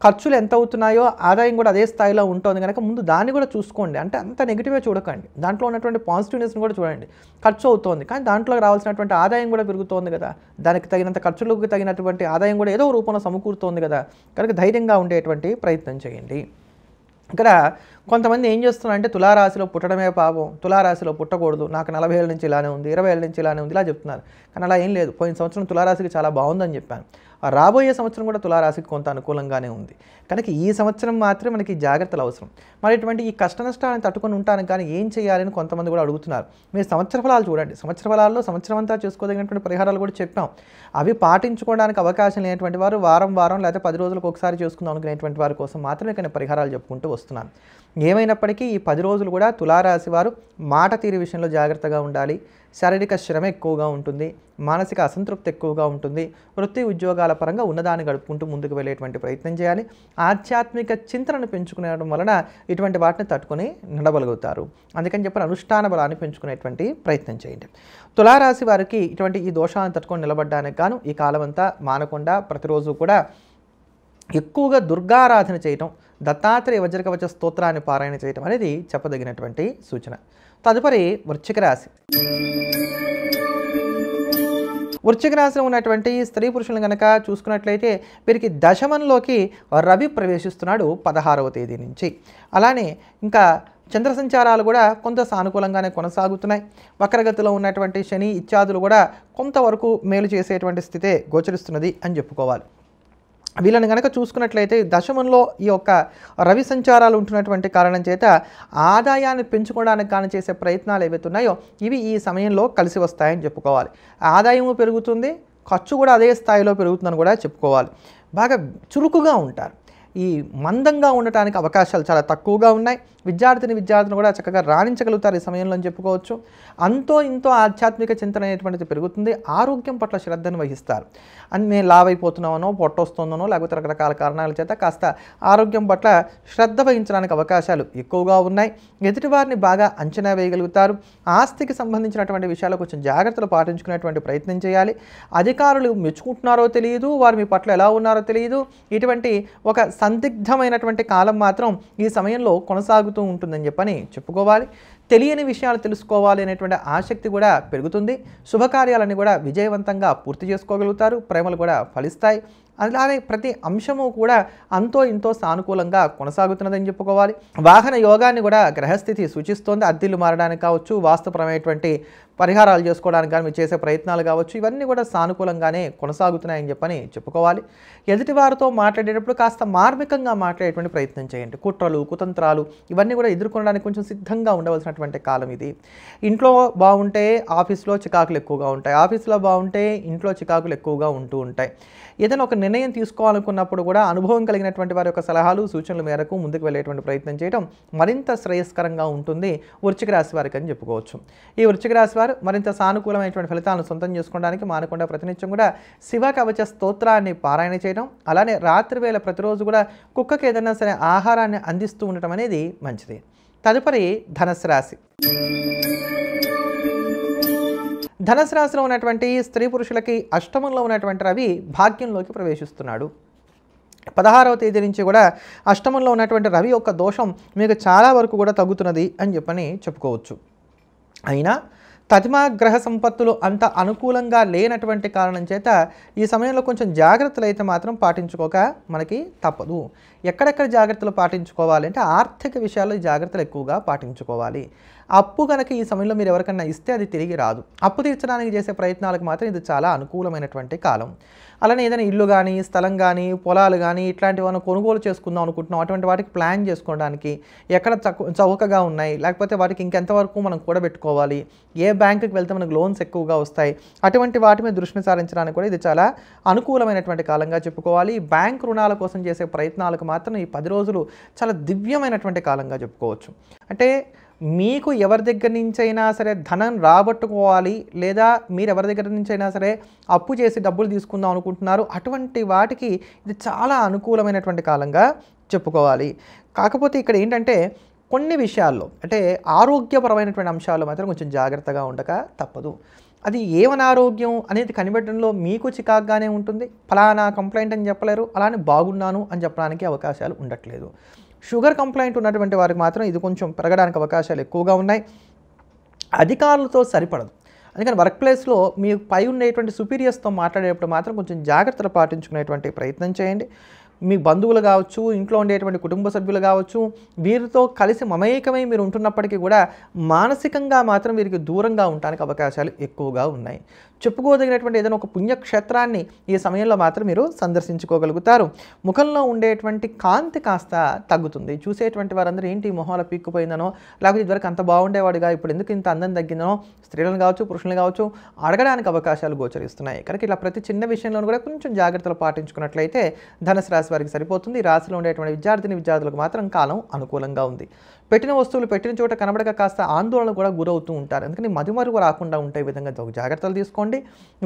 ఖర్చులు ఎంత అవుతున్నాయో ఆదాయం కూడా అదే స్థాయిలో ఉంటుంది కనుక ముందు దాన్ని కూడా చూసుకోండి. అంటే అంత నెగిటివ్గా చూడకండి, దాంట్లో ఉన్నటువంటి పాజిటివ్నెస్ని కూడా చూడండి. ఖర్చు అవుతోంది కానీ దాంట్లో రావాల్సినటువంటి ఆదాయం కూడా పెరుగుతోంది కదా, దానికి తగినంత ఖర్చులకు తగినటువంటి ఆదాయం కూడా ఏదో రూపంలో సమకూరుతోంది కదా, కనుక ధైర్యంగా ఉండేటువంటి ప్రయత్నం చేయండి. ఇక్కడ కొంతమంది ఏం చేస్తున్నారంటే తులారాశిలో పుట్టడమే పాపం, తులారాశిలో పుట్టకూడదు, నాకు 40 ఏళ్ళ నుంచి ఇలానే ఉంది, 20 ఏళ్ళ నుంచి ఇలానే ఉంది ఇలా చెప్తున్నారు. కానీ అలా ఏం లేదు. పోయిన సంవత్సరం తులారాశికి చాలా బాగుందని చెప్పాను. రాబోయే సంవత్సరం కూడా తులారాశికి కొంత అనుకూలంగానే ఉంది కనుక ఈ సంవత్సరం మాత్రమే మనకి జాగ్రత్తలు అవసరం. మరి ఇటువంటి ఈ కష్ట నష్టాలను తట్టుకొని ఉంటాను కానీ ఏం చేయాలని కొంతమంది కూడా అడుగుతున్నారు. మీరు సంవత్సర ఫలాలు చూడండి. సంవత్సర ఫలాల్లో సంవత్సరం అంతా చేసుకోదగినటువంటి పరిహారాలు కూడా చెప్పాం. అవి పాటించుకోవడానికి అవకాశం లేనటువంటి వారు వారం లేకపోతే 10 రోజులకు ఒకసారి చేసుకుందాం అనుకునేటువంటి వారి కోసం మాత్రమే కానీ పరిహారాలు చెప్పుకుంటూ వస్తున్నాను. ఏమైనప్పటికీ ఈ 10 రోజులు కూడా తులారాశి వారు మాట తీరు విషయంలో జాగ్రత్తగా ఉండాలి. శారీరక శ్రమ ఎక్కువగా ఉంటుంది, మానసిక అసంతృప్తి ఎక్కువగా ఉంటుంది. వృత్తి ఉద్యోగాల పరంగా ఉన్నదాన్ని గడుపుకుంటూ ముందుకు వెళ్ళేటువంటి ప్రయత్నం చేయాలి. ఆధ్యాత్మిక చింతనను పెంచుకునేయడం వలన ఇటువంటి వాటిని తట్టుకొని నడవగలుగుతారు. అందుకని చెప్పి అనుష్ఠాన బలాన్ని పెంచుకునేటువంటి ప్రయత్నం చేయండి. తులారాశి వారికి ఇటువంటి ఈ దోషాలను తట్టుకొని నిలబడడానికి గాను ఈ కాలమంతా మానకుండా ప్రతిరోజు కూడా ఎక్కువగా దుర్గారాధన చేయటం, దత్తాత్రేయ వజ్రకవచ స్తోత్రాన్ని పారాయణ చేయటం అనేది చెప్పదగినటువంటి సూచన. తదుపరి వృశ్చిక రాశి. వృశ్చిక రాశిలో ఉన్నటువంటి స్త్రీ పురుషులను కనుక చూసుకున్నట్లయితే వీరికి దశమంలోకి రవి ప్రవేశిస్తున్నాడు 16వ తేదీ నుంచి. అలానే ఇంకా చంద్ర సంచారాలు కూడా కొంత సానుకూలంగానే కొనసాగుతున్నాయి. వక్రగతిలో ఉన్నటువంటి శని ఇత్యాదులు కూడా కొంతవరకు మేలు చేసేటువంటి స్థితే గోచరిస్తున్నది అని చెప్పుకోవాలి. వీళ్ళని కనుక చూసుకున్నట్లయితే దశమంలో ఈ యొక్క రవి సంచారాలు ఉంటున్నటువంటి కారణం చేత ఆదాయాన్ని పెంచుకోవడానికి కానీ చేసే ప్రయత్నాలు ఏవైతే ఉన్నాయో ఇవి ఈ సమయంలో కలిసి వస్తాయని చెప్పుకోవాలి. ఆదాయము పెరుగుతుంది, ఖర్చు కూడా అదే స్థాయిలో పెరుగుతుందని కూడా చెప్పుకోవాలి. బాగా చురుకుగా ఉంటారు. ఈ మందంగా ఉండటానికి అవకాశాలు చాలా తక్కువగా ఉన్నాయి. విద్యార్థులు కూడా చక్కగా రాణించగలుగుతారు ఈ సమయంలో అని చెప్పుకోవచ్చు. అంతో ఇంతో ఆధ్యాత్మిక చింతన అనేటువంటిది పెరుగుతుంది. ఆరోగ్యం పట్ల శ్రద్ధను వహిస్తారు. అని నేను లావ్ అయిపోతున్నానో, పొట్టొస్తుందనో, లేకపోతే రకరకాల కారణాల చేత కాస్త ఆరోగ్యం పట్ల శ్రద్ధ వహించడానికి అవకాశాలు ఎక్కువగా ఉన్నాయి. ఎదుటివారిని బాగా అంచనా వేయగలుగుతారు. ఆస్తికి సంబంధించినటువంటి విషయాలు కొంచెం జాగ్రత్తలు పాటించుకునేటువంటి ప్రయత్నం చేయాలి. అధికారులు మెచ్చుకుంటున్నారో తెలియదు, వారు మీ పట్ల ఎలా ఉన్నారో తెలియదు. ఇటువంటి ఒక సందిగ్ధమైనటువంటి కాలం మాత్రం ఈ సమయంలో కొనసాగుతూ ఉంటుందని చెప్పని చెప్పుకోవాలి. తెలియని విషయాలు తెలుసుకోవాలి అనేటువంటి ఆసక్తి కూడా పెరుగుతుంది. శుభకార్యాలను కూడా విజయవంతంగా పూర్తి చేసుకోగలుగుతారు. ప్రేమలు కూడా ఫలిస్తాయి. అలానే ప్రతి అంశము కూడా అంతో ఇంతో సానుకూలంగా కొనసాగుతున్నదని చెప్పుకోవాలి. వాహన యోగాన్ని కూడా గ్రహస్థితి సూచిస్తోంది. అద్దెలు మారడానికి కావచ్చు, వాస్తుపరమైనటువంటి పరిహారాలు చేసుకోవడానికి కానీ మీరు చేసే ప్రయత్నాలు కావచ్చు, ఇవన్నీ కూడా సానుకూలంగానే కొనసాగుతున్నాయని చెప్పని చెప్పుకోవాలి. ఎదుటివారితో మాట్లాడేటప్పుడు కాస్త మార్మికంగా మాట్లాడేటువంటి ప్రయత్నం చేయండి. కుట్రలు, కుతంత్రాలు ఇవన్నీ కూడా ఎదుర్కొనడానికి కొంచెం సిద్ధంగా ఉండవలసినటువంటి కాలం ఇది. ఇంట్లో బాగుంటే ఆఫీస్లో చికాకులు ఎక్కువగా ఉంటాయి, ఆఫీస్లో బాగుంటే ఇంట్లో చికాకులు ఎక్కువగా ఉంటూ ఉంటాయి. ఏదైనా ఒక నిర్ణయం తీసుకోవాలనుకున్నప్పుడు కూడా అనుభవం కలిగినటువంటి వారి యొక్క సలహాలు, సూచనల మేరకు ముందుకు వెళ్ళేటువంటి ప్రయత్నం చేయడం మరింత శ్రేయస్కరంగా ఉంటుంది వృశ్చిక రాశి వారికి అని చెప్పుకోవచ్చు. ఈ వృశ్చిక రాశి వారు మరింత సానుకూలమైనటువంటి ఫలితాలను సొంతం చేసుకోవడానికి మానకుండా ప్రతినిత్యం కూడా శివ కవచ స్తోత్రాన్ని పారాయణ చేయడం, అలానే రాత్రి వేళ ప్రతిరోజు కూడా కుక్కకి ఏదైనా సరే ఆహారాన్ని అందిస్తూ ఉండటం అనేది మంచిది. తదుపరి ధనుస్సు రాశి. ధనుస్సు రాశిలో ఉన్నటువంటి స్త్రీ పురుషులకి అష్టమంలో ఉన్నటువంటి రవి భాగ్యంలోకి ప్రవేశిస్తున్నాడు. 16వ తేదీ నుంచి కూడా అష్టమంలో ఉన్నటువంటి రవి యొక్క దోషం మీకు చాలా వరకు కూడా తగ్గుతున్నది అని చెప్పని చెప్పుకోవచ్చు. అయినా తదిమాగ్రహ సంపత్తులు అంత అనుకూలంగా లేనటువంటి కారణం చేత ఈ సమయంలో కొంచెం జాగ్రత్తలు అయితే మాత్రం పాటించుకోక మనకి తప్పదు. ఎక్కడెక్కడ జాగ్రత్తలు పాటించుకోవాలి అంటే ఆర్థిక విషయాల్లో జాగ్రత్తలు ఎక్కువగా పాటించుకోవాలి. అప్పు కనుక ఈ సమయంలో మీరు ఎవరికన్నా ఇస్తే అది తిరిగి రాదు. అప్పు తీర్చడానికి చేసే ప్రయత్నాలకు మాత్రం ఇది చాలా అనుకూలమైనటువంటి కాలం. అలానే ఏదైనా ఇల్లు కానీ, స్థలం కానీ, పొలాలు కానీ ఇట్లాంటివన్నీ కొనుగోలు చేసుకుందాం అనుకుంటున్నాం, అటువంటి వాటికి ప్లాన్ చేసుకోవడానికి ఎక్కడ చౌకగా ఉన్నాయి, లేకపోతే వాటికి ఇంకెంతవరకు మనం కూడబెట్టుకోవాలి, ఏ బ్యాంకుకి వెళ్తే మనకు లోన్స్ ఎక్కువగా వస్తాయి, అటువంటి వాటి మీద దృష్టిని సారించడానికి కూడా ఇది చాలా అనుకూలమైనటువంటి కాలంగా చెప్పుకోవాలి. బ్యాంక్ రుణాల కోసం చేసే ప్రయత్నాలకు మాత్రం ఈ 10 రోజులు చాలా దివ్యమైనటువంటి కాలంగా చెప్పుకోవచ్చు. అంటే మీకు ఎవరి దగ్గర నుంచైనా సరే ధనం రాబట్టుకోవాలి, లేదా మీరు ఎవరి దగ్గర నుంచైనా సరే అప్పు చేసి డబ్బులు తీసుకుందాం అనుకుంటున్నారు, అటువంటి వాటికి ఇది చాలా అనుకూలమైనటువంటి కాలంగా చెప్పుకోవాలి. కాకపోతే ఇక్కడ ఏంటంటే కొన్ని విషయాల్లో అంటే ఆరోగ్యపరమైనటువంటి అంశాల్లో మాత్రం కొంచెం జాగ్రత్తగా ఉండక తప్పదు. అది ఏమనారోగ్యం అనేది కనిపెట్టడంలో మీకు చికాగ్గానే ఉంటుంది. ఫలానా కంప్లైంట్ అని చెప్పలేరు, అలానే బాగున్నాను అని చెప్పడానికి అవకాశాలు ఉండట్లేదు. షుగర్ కంప్లైంట్ ఉన్నటువంటి వారికి మాత్రం ఇది కొంచెం పెరగడానికి అవకాశాలు ఎక్కువగా ఉన్నాయి. అధికారులతో సరిపడదు. అందుకని వర్క్ ప్లేస్లో మీ పై ఉండేటువంటి సుపీరియర్స్తో మాట్లాడేటప్పుడు మాత్రం కొంచెం జాగ్రత్తలు పాటించుకునేటువంటి ప్రయత్నం చేయండి. మీ బంధువులు కావచ్చు, ఇంట్లో ఉండేటువంటి కుటుంబ సభ్యులు కావచ్చు, వీరితో కలిసి మమేకమై మీరు ఉంటున్నప్పటికీ కూడా మానసికంగా మాత్రం వీరికి దూరంగా ఉండడానికి అవకాశాలు ఎక్కువగా ఉన్నాయి. చెప్పుకోదగినటువంటి ఏదైనా ఒక పుణ్యక్షేత్రాన్ని ఈ సమయంలో మాత్రం మీరు సందర్శించుకోగలుగుతారు. ముఖంలో ఉండేటువంటి కాంతి కాస్త తగ్గుతుంది. చూసేటువంటి వారందరూ ఏంటి మొహాల పీక్కుపోయిందనో, లేకపోతే ఇదివరకు అంత బాగుండేవాడుగా ఇప్పుడు ఎందుకు ఇంత అందం తగ్గిందనో స్త్రీలను కావచ్చు, పురుషులను కావచ్చు అడగడానికి అవకాశాలు గోచరిస్తున్నాయి. కనుక ఇలా ప్రతి చిన్న విషయంలో కూడా కొంచెం జాగ్రత్తలు పాటించుకున్నట్లయితే ధనుసు రాశి వారికి సరిపోతుంది. రాశిలో ఉండేటువంటి విద్యార్థులకు మాత్రం కాలం అనుకూలంగా ఉంది. పెట్టిన వస్తువులు పెట్టిన చోట కనబడక కాస్త ఆందోళన కూడా గురవుతూ ఉంటారు. అందుకని మతిమరుపు రాకుండా ఉంటే విధంగా జాగ్రత్తలు తీసుకోండి.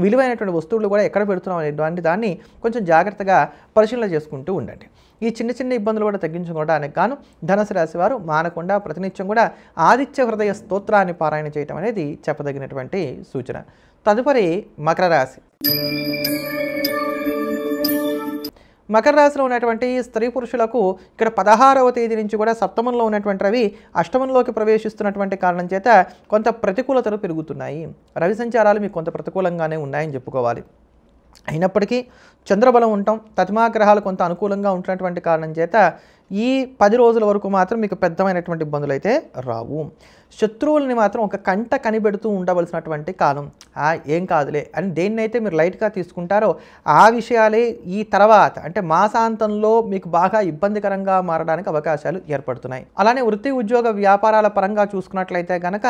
విలువైనటువంటి వస్తువులు కూడా ఎక్కడ పెడుతున్నాం అనేటువంటి దాన్ని కొంచెం జాగ్రత్తగా పరిశీలన చేసుకుంటూ ఉండండి. ఈ చిన్న చిన్న ఇబ్బందులు కూడా తగ్గించుకోవడానికి గాను ధనుసు రాశి వారు మానకుండా ప్రతినిత్యం కూడా ఆదిత్య హృదయ స్తోత్రాన్ని పారాయణ చేయటం అనేది చెప్పదగినటువంటి సూచన. తదుపరి మకర రాశి. మకర రాశిలో ఉన్నటువంటి స్త్రీ పురుషులకు ఇక్కడ 16వ తేదీ నుంచి కూడా సప్తమంలో ఉన్నటువంటి రవి అష్టమంలోకి ప్రవేశిస్తున్నటువంటి కారణం చేత కొంత ప్రతికూలతలు పెరుగుతున్నాయి. రవి సంచారాలు మీకు కొంత ప్రతికూలంగానే ఉన్నాయని చెప్పుకోవాలి. అయినప్పటికీ చంద్రబలం ఉంటాం, తతిమాగ్రహాలు కొంత అనుకూలంగా ఉంటున్నటువంటి కారణం చేత ఈ 10 రోజుల వరకు మాత్రం మీకు పెద్దమైనటువంటి ఇబ్బందులు అయితే రావు. శత్రువుల్ని మాత్రం ఒక కంట కనిపెడుతూ ఉండవలసినటువంటి కాలం. ఏం కాదులే అని దేన్నైతే మీరు లైట్గా తీసుకుంటారో ఆ విషయాలే ఈ తర్వాత అంటే మాసాంతంలో మీకు బాగా ఇబ్బందికరంగా మారడానికి అవకాశాలు ఏర్పడుతున్నాయి. అలానే వృత్తి ఉద్యోగ వ్యాపారాల పరంగా చూసుకున్నట్లయితే కనుక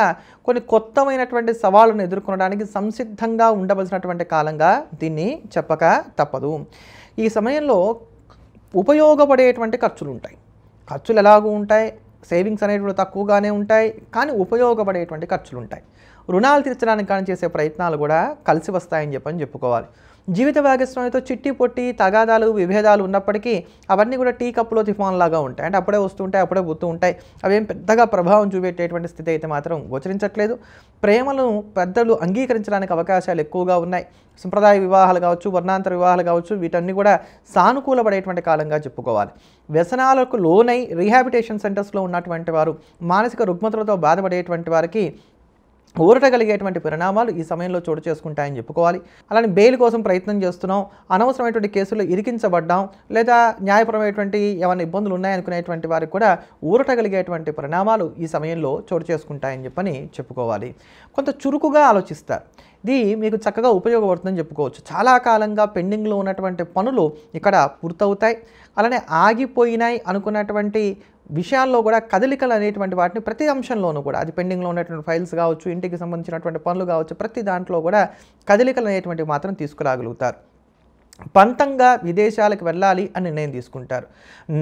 కొన్ని కొత్తమైనటువంటి సవాళ్ళను ఎదుర్కొనడానికి సంసిద్ధంగా ఉండవలసినటువంటి కాలంగా దీన్ని చెప్పక తప్పదు. ఈ సమయంలో ఉపయోగపడేటువంటి ఖర్చులు ఉంటాయి. ఖర్చులు ఎలాగూ ఉంటాయి, సేవింగ్స్ అనేవి తక్కువగానే ఉంటాయి, కానీ ఉపయోగపడేటువంటి ఖర్చులు ఉంటాయి. రుణాలు తీర్చడానికి కానీ చేసే ప్రయత్నాలు కూడా కలిసి వస్తాయని చెప్పుకోవాలి. జీవిత భాగస్వామితో చిట్టి పొట్టి తగాదాలు విభేదాలు ఉన్నప్పటికీ అవన్నీ కూడా టీ కప్పులో తుఫాన్ లాగా ఉంటాయి. అంటే అప్పుడే వస్తుంటాయి, అప్పుడే పోతూ ఉంటాయి. అవేం పెద్దగా ప్రభావం చూపెట్టేటువంటి స్థితి అయితే మాత్రం గోచరించట్లేదు. ప్రేమను పెద్దలు అంగీకరించడానికి అవకాశాలు ఎక్కువగా ఉన్నాయి. సంప్రదాయ వివాహాలు కావచ్చు, వర్ణాంతర వివాహాలు కావచ్చు, వీటన్నీ కూడా సానుకూలపడేటువంటి కాలంగా చెప్పుకోవాలి. వ్యసనాలకు లోనై రీహాబిటేషన్ సెంటర్స్లో ఉన్నటువంటి వారు, మానసిక రుగ్మతలతో బాధపడేటువంటి వారికి ఊరటగలిగేటువంటి పరిణామాలు ఈ సమయంలో చోటు చేసుకుంటాయని చెప్పుకోవాలి. అలానే బెయిల్ కోసం ప్రయత్నం చేస్తున్నాం, అనవసరమైనటువంటి కేసుల్లో ఇరికించబడ్డాం, లేదా న్యాయపరమైనటువంటి ఏమైనా ఇబ్బందులు ఉన్నాయనుకునేటువంటి వారికి కూడా ఊరటగలిగేటువంటి పరిణామాలు ఈ సమయంలో చోటు చేసుకుంటాయని చెప్పుకోవాలి. కొంత చురుకుగా ఆలోచిస్తారు. ఇది మీకు చక్కగా ఉపయోగపడుతుందని చెప్పుకోవచ్చు. చాలా కాలంగా పెండింగ్లో ఉన్నటువంటి పనులు ఇక్కడ పూర్తవుతాయి. అలానే ఆగిపోయినాయి అనుకున్నటువంటి విషయాల్లో కూడా కదలికలు అనేటువంటి వాటిని ప్రతి అంశంలోనూ కూడా అది పెండింగ్లో ఉన్నటువంటి ఫైల్స్ కావచ్చు, ఇంటికి సంబంధించినటువంటి పనులు కావచ్చు, ప్రతి దాంట్లో కూడా కదలికలు అనేటువంటివి మాత్రం తీసుకురాగలుగుతారు. పంతంగా విదేశాలకు వెళ్ళాలి అని నిర్ణయం తీసుకుంటారు.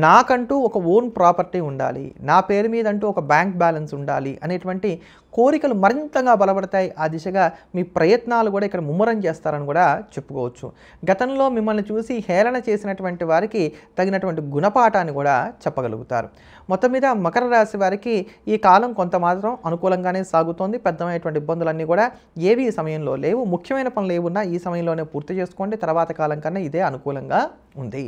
నాకంటూ ఒక ఓన్ ప్రాపర్టీ ఉండాలి, నా పేరు మీద అంటూ ఒక బ్యాంక్ బ్యాలెన్స్ ఉండాలి అనేటువంటి కోరికలు మరింతగా బలపడతాయి. ఆ దిశగా మీ ప్రయత్నాలు కూడా ఇక్కడ ముమ్మరం చేస్తారని కూడా చెప్పుకోవచ్చు. గతంలో మిమ్మల్ని చూసి హేళన చేసినటువంటి వారికి తగినటువంటి గుణపాఠాన్ని కూడా చెప్పగలుగుతారు. మొత్తం మీద మకర రాశి వారికి ఈ కాలం కొంత మాత్రం అనుకూలంగానే సాగుతోంది. పెద్దమైనటువంటి ఇబ్బందులన్నీ కూడా ఏవి ఈ సమయంలో లేవు. ముఖ్యమైన పనులు ఏమున్నా ఈ సమయంలోనే పూర్తి చేసుకోండి. తర్వాత కాలం కన్నా ఇదే అనుకూలంగా ఉంది.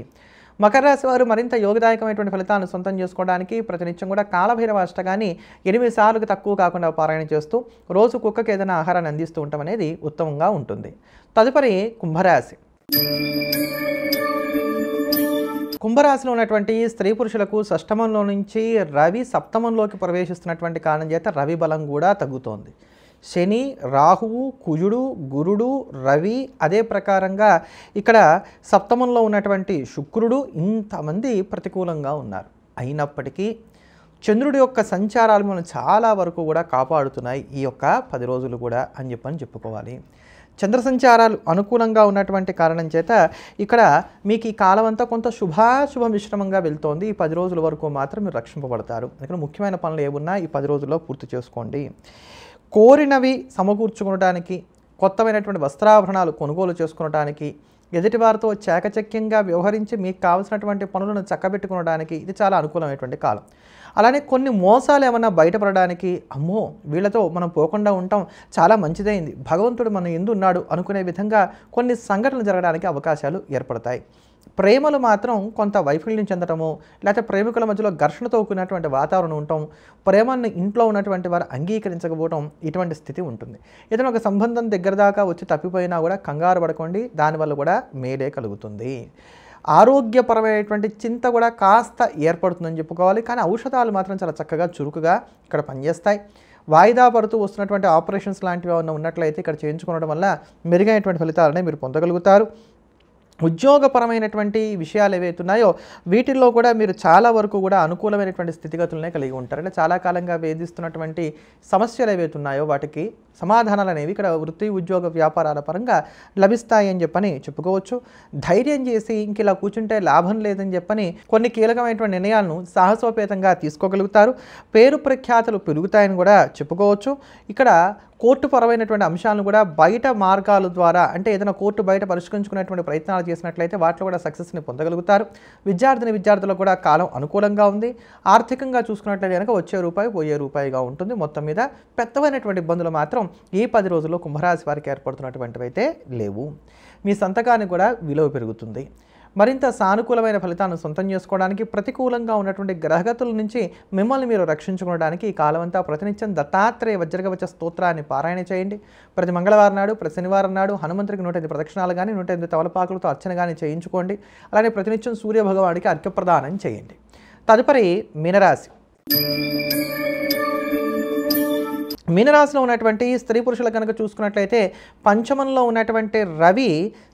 మకర రాశి వారు మరింత యోగదాయకమైనటువంటి ఫలితాలను సొంతం చేసుకోవడానికి ప్రతినిత్యం కూడా కాలభైరవ అష్టకాన్ని 8 సార్లు తక్కువ కాకుండా పారాయణ చేస్తూ రోజు కుక్కకి ఏదైనా ఆహారాన్ని అందిస్తూ ఉండటం అనేది ఉత్తమంగా ఉంటుంది. తదుపరి కుంభరాశి. కుంభరాశిలో ఉన్నటువంటి స్త్రీ పురుషులకు షష్టమంలో నుంచి రవి సప్తమంలోకి ప్రవేశిస్తున్నటువంటి కారణం చేత రవి బలం కూడా తగ్గుతోంది. శని, రాహువు, కుజుడు, గురుడు, రవి, అదే ప్రకారంగా ఇక్కడ సప్తమంలో ఉన్నటువంటి శుక్రుడు, ఇంతమంది ప్రతికూలంగా ఉన్నారు. అయినప్పటికీ చంద్రుడి యొక్క సంచారాలు మనం చాలా వరకు కూడా కాపాడుతున్నాయి ఈ యొక్క 10 రోజులు కూడా అని చెప్పుకోవాలి. చంద్ర సంచారాలు అనుకూలంగా ఉన్నటువంటి కారణం చేత ఇక్కడ మీకు ఈ కాలం అంతా కొంత శుభాశుభ మిశ్రమంగా వెళ్తోంది. ఈ 10 రోజుల వరకు మాత్రం మీరు రక్షింపబడతారు. ఇక్కడ ముఖ్యమైన పనులు ఏమున్నా ఈ 10 రోజుల్లో పూర్తి చేసుకోండి. కోరినవి సమకూర్చుకోవడానికి, కొత్తమైనటువంటి వస్త్రాభరణాలు కొనుగోలు చేసుకునడానికి, ఎదుటివారితో చాకచక్యంగా వ్యవహరించి మీకు కావాల్సినటువంటి పనులను చక్కబెట్టుకోవడానికి ఇది చాలా అనుకూలమైనటువంటి కాలం. అలానే కొన్ని మోసాలు ఏమన్నా బయటపడడానికి, అమ్మో వీళ్ళతో మనం పోకుండా ఉంటాం, చాలా మంచిదైంది, భగవంతుడు మన ఎందు ఉన్నాడు అనుకునే విధంగా కొన్ని సంఘటనలు జరగడానికి అవకాశాలు ఏర్పడతాయి. ప్రేమలు మాత్రం కొంత వైఫల్యం చెందటము, లేకపోతే ప్రేమికుల మధ్యలో ఘర్షణతో కూడినటువంటి వాతావరణం ఉండటం, ప్రేమను ఇంట్లో ఉన్నటువంటి వారు అంగీకరించకపోవడం, ఇటువంటి స్థితి ఉంటుంది. ఏదైనా ఒక సంబంధం దగ్గర దాకా వచ్చి తప్పిపోయినా కూడా కంగారు పడకండి, దానివల్ల కూడా మేలే కలుగుతుంది. ఆరోగ్యపరమైనటువంటి చింత కూడా కాస్త ఏర్పడుతుందని చెప్పుకోవాలి. కానీ ఔషధాలు మాత్రం చాలా చక్కగా చురుకుగా ఇక్కడ పనిచేస్తాయి. వాయిదా పడుతూ వస్తున్నటువంటి ఆపరేషన్స్ లాంటివి ఏమైనా ఉన్నట్లయితే ఇక్కడ చేయించుకోవడం వల్ల మెరుగైనటువంటి ఫలితాలనే మీరు పొందగలుగుతారు. ఉద్యోగపరమైనటువంటి విషయాలు ఏవైతే ఉన్నాయో వీటిల్లో కూడా మీరు చాలా వరకు కూడా అనుకూలమైనటువంటి స్థితిగతులనే కలిగి ఉంటారు. అంటే చాలా కాలంగా వేధిస్తున్నటువంటి సమస్యలు ఏవైతే ఉన్నాయో వాటికి సమాధానాలు అనేవి ఇక్కడ వృత్తి ఉద్యోగ వ్యాపారాల పరంగా లభిస్తాయి అని చెప్పని చెప్పుకోవచ్చు. ధైర్యం చేసి ఇంక ఇలా కూర్చుంటే లాభం లేదని చెప్పని కొన్ని కీలకమైనటువంటి నిర్ణయాలను సాహసోపేతంగా తీసుకోగలుగుతారు. పేరు ప్రఖ్యాతులు పెరుగుతాయని కూడా చెప్పుకోవచ్చు. ఇక్కడ కోర్టు పరమైనటువంటి అంశాలను కూడా బయట మార్గాల ద్వారా అంటే ఏదైనా కోర్టు బయట పరిష్కరించుకునేటువంటి ప్రయత్నాలు చేసినట్లయితే వాటిలో కూడా సక్సెస్ని పొందగలుగుతారు. విద్యార్థులకు కూడా కాలం అనుకూలంగా ఉంది. ఆర్థికంగా చూసుకున్నట్లయితే కనుక వచ్చే రూపాయి పోయే రూపాయిగా ఉంటుంది. మొత్తం మీద పెద్దవైనటువంటి ఇబ్బందులు మాత్రం ఈ 10 రోజుల్లో కుంభరాశి వారికి ఏర్పడుతున్నటువంటివి అయితే లేవు. మీ సంతకానికి కూడా విలువ పెరుగుతుంది. మరింత సానుకూలమైన ఫలితాలను సొంతం చేసుకోవడానికి ప్రతికూలంగా ఉన్నటువంటి గ్రహగతుల నుంచి మిమ్మల్ని మీరు రక్షించుకోవడానికి ఈ కాలమంతా ప్రతినిత్యం దత్తాత్రేయ వజ్రకవచ స్తోత్రాన్ని పారాయణ చేయండి. ప్రతి మంగళవారం నాడు, ప్రతి శనివారం నాడు హనుమంతుడికి 108 ప్రదక్షిణాలు కానీ 108 తమలపాకులతో అర్చన కానీ చేయించుకోండి. అలానే ప్రతినిత్యం సూర్య భగవానికి అర్ఘ్యప్రదానం చేయండి. తదుపరి మీనరాశి. మీనరాశిలో ఉన్నటువంటి స్త్రీ పురుషులు కనుక చూసుకున్నట్లయితే పంచమంలో ఉన్నటువంటి రవి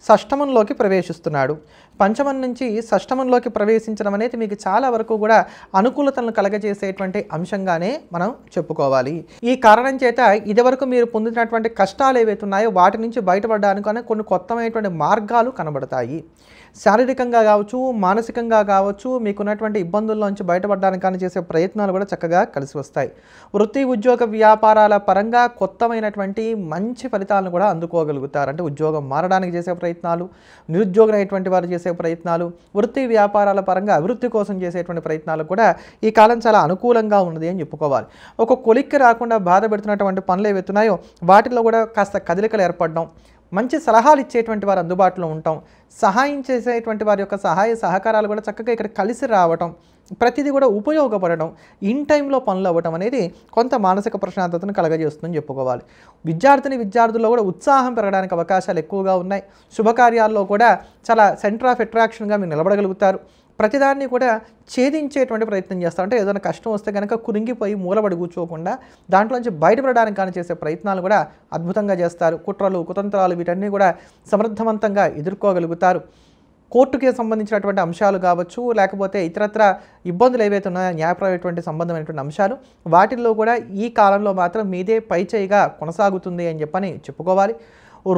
షష్టమంలోకి ప్రవేశిస్తున్నాడు. పంచమం నుంచి షష్టమంలోకి ప్రవేశించడం అనేది మీకు చాలా వరకు కూడా అనుకూలతలను కలగజేసేటువంటి అంశంగానే మనం చెప్పుకోవాలి. ఈ కారణం చేత ఇదివరకు మీరు పొందినటువంటి కష్టాలు ఏవైతే ఉన్నాయో వాటి నుంచి బయటపడడానికి కొన్ని కొత్తమైనటువంటి మార్గాలు కనబడతాయి. శారీరకంగా కావచ్చు, మానసికంగా కావచ్చు, మీకున్నటువంటి ఇబ్బందుల్లోంచి బయటపడడానికి కానీ చేసే ప్రయత్నాలు కూడా చక్కగా కలిసి వస్తాయి. వృత్తి ఉద్యోగ వ్యాపారాల పరంగా కొత్తమైనటువంటి మంచి ఫలితాలను కూడా అందుకోగలుగుతారు. అంటే ఉద్యోగం మారడానికి చేసే ప్రయత్నాలు, నిరుద్యోగులైనటువంటి వారు చేసే ప్రయత్నాలు, వృత్తి వ్యాపారాల పరంగా అభివృద్ధి కోసం చేసేటువంటి ప్రయత్నాలు కూడా ఈ కాలం చాలా అనుకూలంగా ఉన్నది అని చెప్పుకోవాలి. ఒక కొలిక్కి రాకుండా బాధ పెడుతున్నటువంటి పనులు ఏవైతున్నాయో వాటిలో కూడా కాస్త కదలికలు ఏర్పడడం, మంచి సలహాలు ఇచ్చేటువంటి వారు అందుబాటులో ఉంటాం, సహాయం చేసేటువంటి వారి యొక్క సహాయ సహకారాలు కూడా చక్కగా ఇక్కడ కలిసి రావటం, ప్రతిదీ కూడా ఉపయోగపడడం, ఇన్ టైంలో పనులు అవ్వటం అనేది కొంత మానసిక ప్రశాంతతను కలగజేస్తుందని చెప్పుకోవాలి. విద్యార్థుల్లో కూడా ఉత్సాహం పెరగడానికి అవకాశాలు ఎక్కువగా ఉన్నాయి. శుభకార్యాల్లో కూడా చాలా సెంటర్ ఆఫ్ అట్రాక్షన్గా మీరు నిలబడగలుగుతారు. ప్రతిదాన్ని కూడా ఛేదించేటువంటి ప్రయత్నం చేస్తారు. అంటే ఏదైనా కష్టం వస్తే కనుక కురింగిపోయి మూలబడి కూర్చోకుండా దాంట్లోంచి బయటపడడానికి కానీ చేసే ప్రయత్నాలు కూడా అద్భుతంగా చేస్తారు. కుట్రలు, కుతంత్రాలు వీటన్నీ కూడా సమర్థవంతంగా ఎదుర్కోగలుగుతారు. కోర్టుకి సంబంధించినటువంటి అంశాలు కావచ్చు, లేకపోతే ఇతరత్ర ఇబ్బందులు ఏవైతే ఉన్నాయో న్యాయపరమైనటువంటి సంబంధమైనటువంటి అంశాలు వాటిల్లో కూడా ఈ కాలంలో మాత్రం మీదే పైచేయిగా కొనసాగుతుంది అని చెప్పని చెప్పుకోవాలి.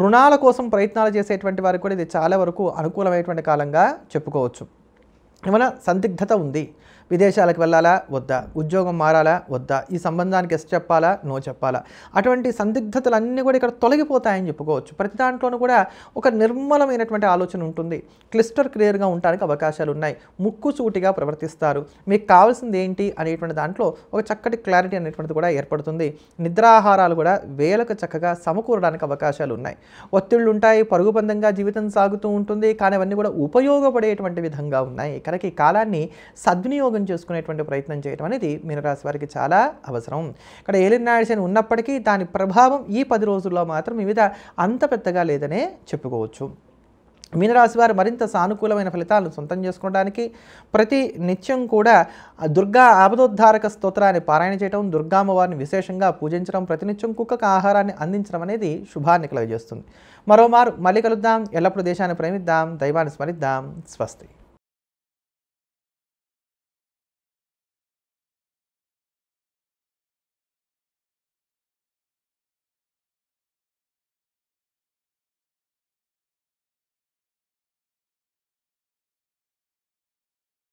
రుణాల కోసం ప్రయత్నాలు చేసేటువంటి వారికి కూడా ఇది చాలా వరకు అనుకూలమైనటువంటి కాలంగా చెప్పుకోవచ్చు. ఏమైనా సందిగ్ధత ఉంది, విదేశాలకు వెళ్ళాలా వద్దా, ఉద్యోగం మారాలా వద్దా, ఈ సంబంధానికి ఎస్ చెప్పాలా నో చెప్పాలా, అటువంటి సందిగ్ధతలన్నీ కూడా ఇక్కడ తొలగిపోతాయని చెప్పుకోవచ్చు. ప్రతి దాంట్లోనూ కూడా ఒక నిర్మలమైనటువంటి ఆలోచన ఉంటుంది. క్లిస్టర్ క్లియర్గా ఉండడానికి అవకాశాలు ఉన్నాయి. ముక్కు సూటిగా ప్రవర్తిస్తారు. మీకు కావాల్సింది ఏంటి అనేటువంటి దాంట్లో ఒక చక్కటి క్లారిటీ అనేటువంటిది కూడా ఏర్పడుతుంది. నిద్రాహారాలు కూడా వేలకు చక్కగా సమకూరడానికి అవకాశాలు ఉన్నాయి. ఒత్తిళ్ళు ఉంటాయి, పరుగుబందంగా జీవితం సాగుతూ ఉంటుంది, కానీ అవన్నీ కూడా ఉపయోగపడేటువంటి విధంగా ఉన్నాయి. కనుక ఈ కాలాన్ని సద్వినియోగం చేసుకునేటువంటి ప్రయత్నం చేయడం అనేది మీనరాశి వారికి చాలా అవసరం. ఇక్కడ ఏలినాడు శని ఉన్నప్పటికీ దాని ప్రభావం ఈ 10 రోజుల్లో మాత్రం మీ మీద అంత పెద్దగా లేదనే చెప్పుకోవచ్చు. మీనరాశి వారు మరింత సానుకూలమైన ఫలితాలను సొంతం చేసుకోవడానికి ప్రతి నిత్యం కూడా దుర్గా ఆపదోద్ధారక స్తోత్రాన్ని పారాయణ చేయడం, దుర్గామ్మవారిని విశేషంగా పూజించడం, ప్రతినిత్యం కుక్కకు ఆహారాన్ని అందించడం అనేది శుభాన్ని కలుగజేస్తుంది. మరోమారు మళ్ళీ కలుద్దాం. ఎల్లప్పుడూ దేశాన్ని ప్రేమిద్దాం, దైవాన్ని స్మరిద్దాం. స్వస్తి.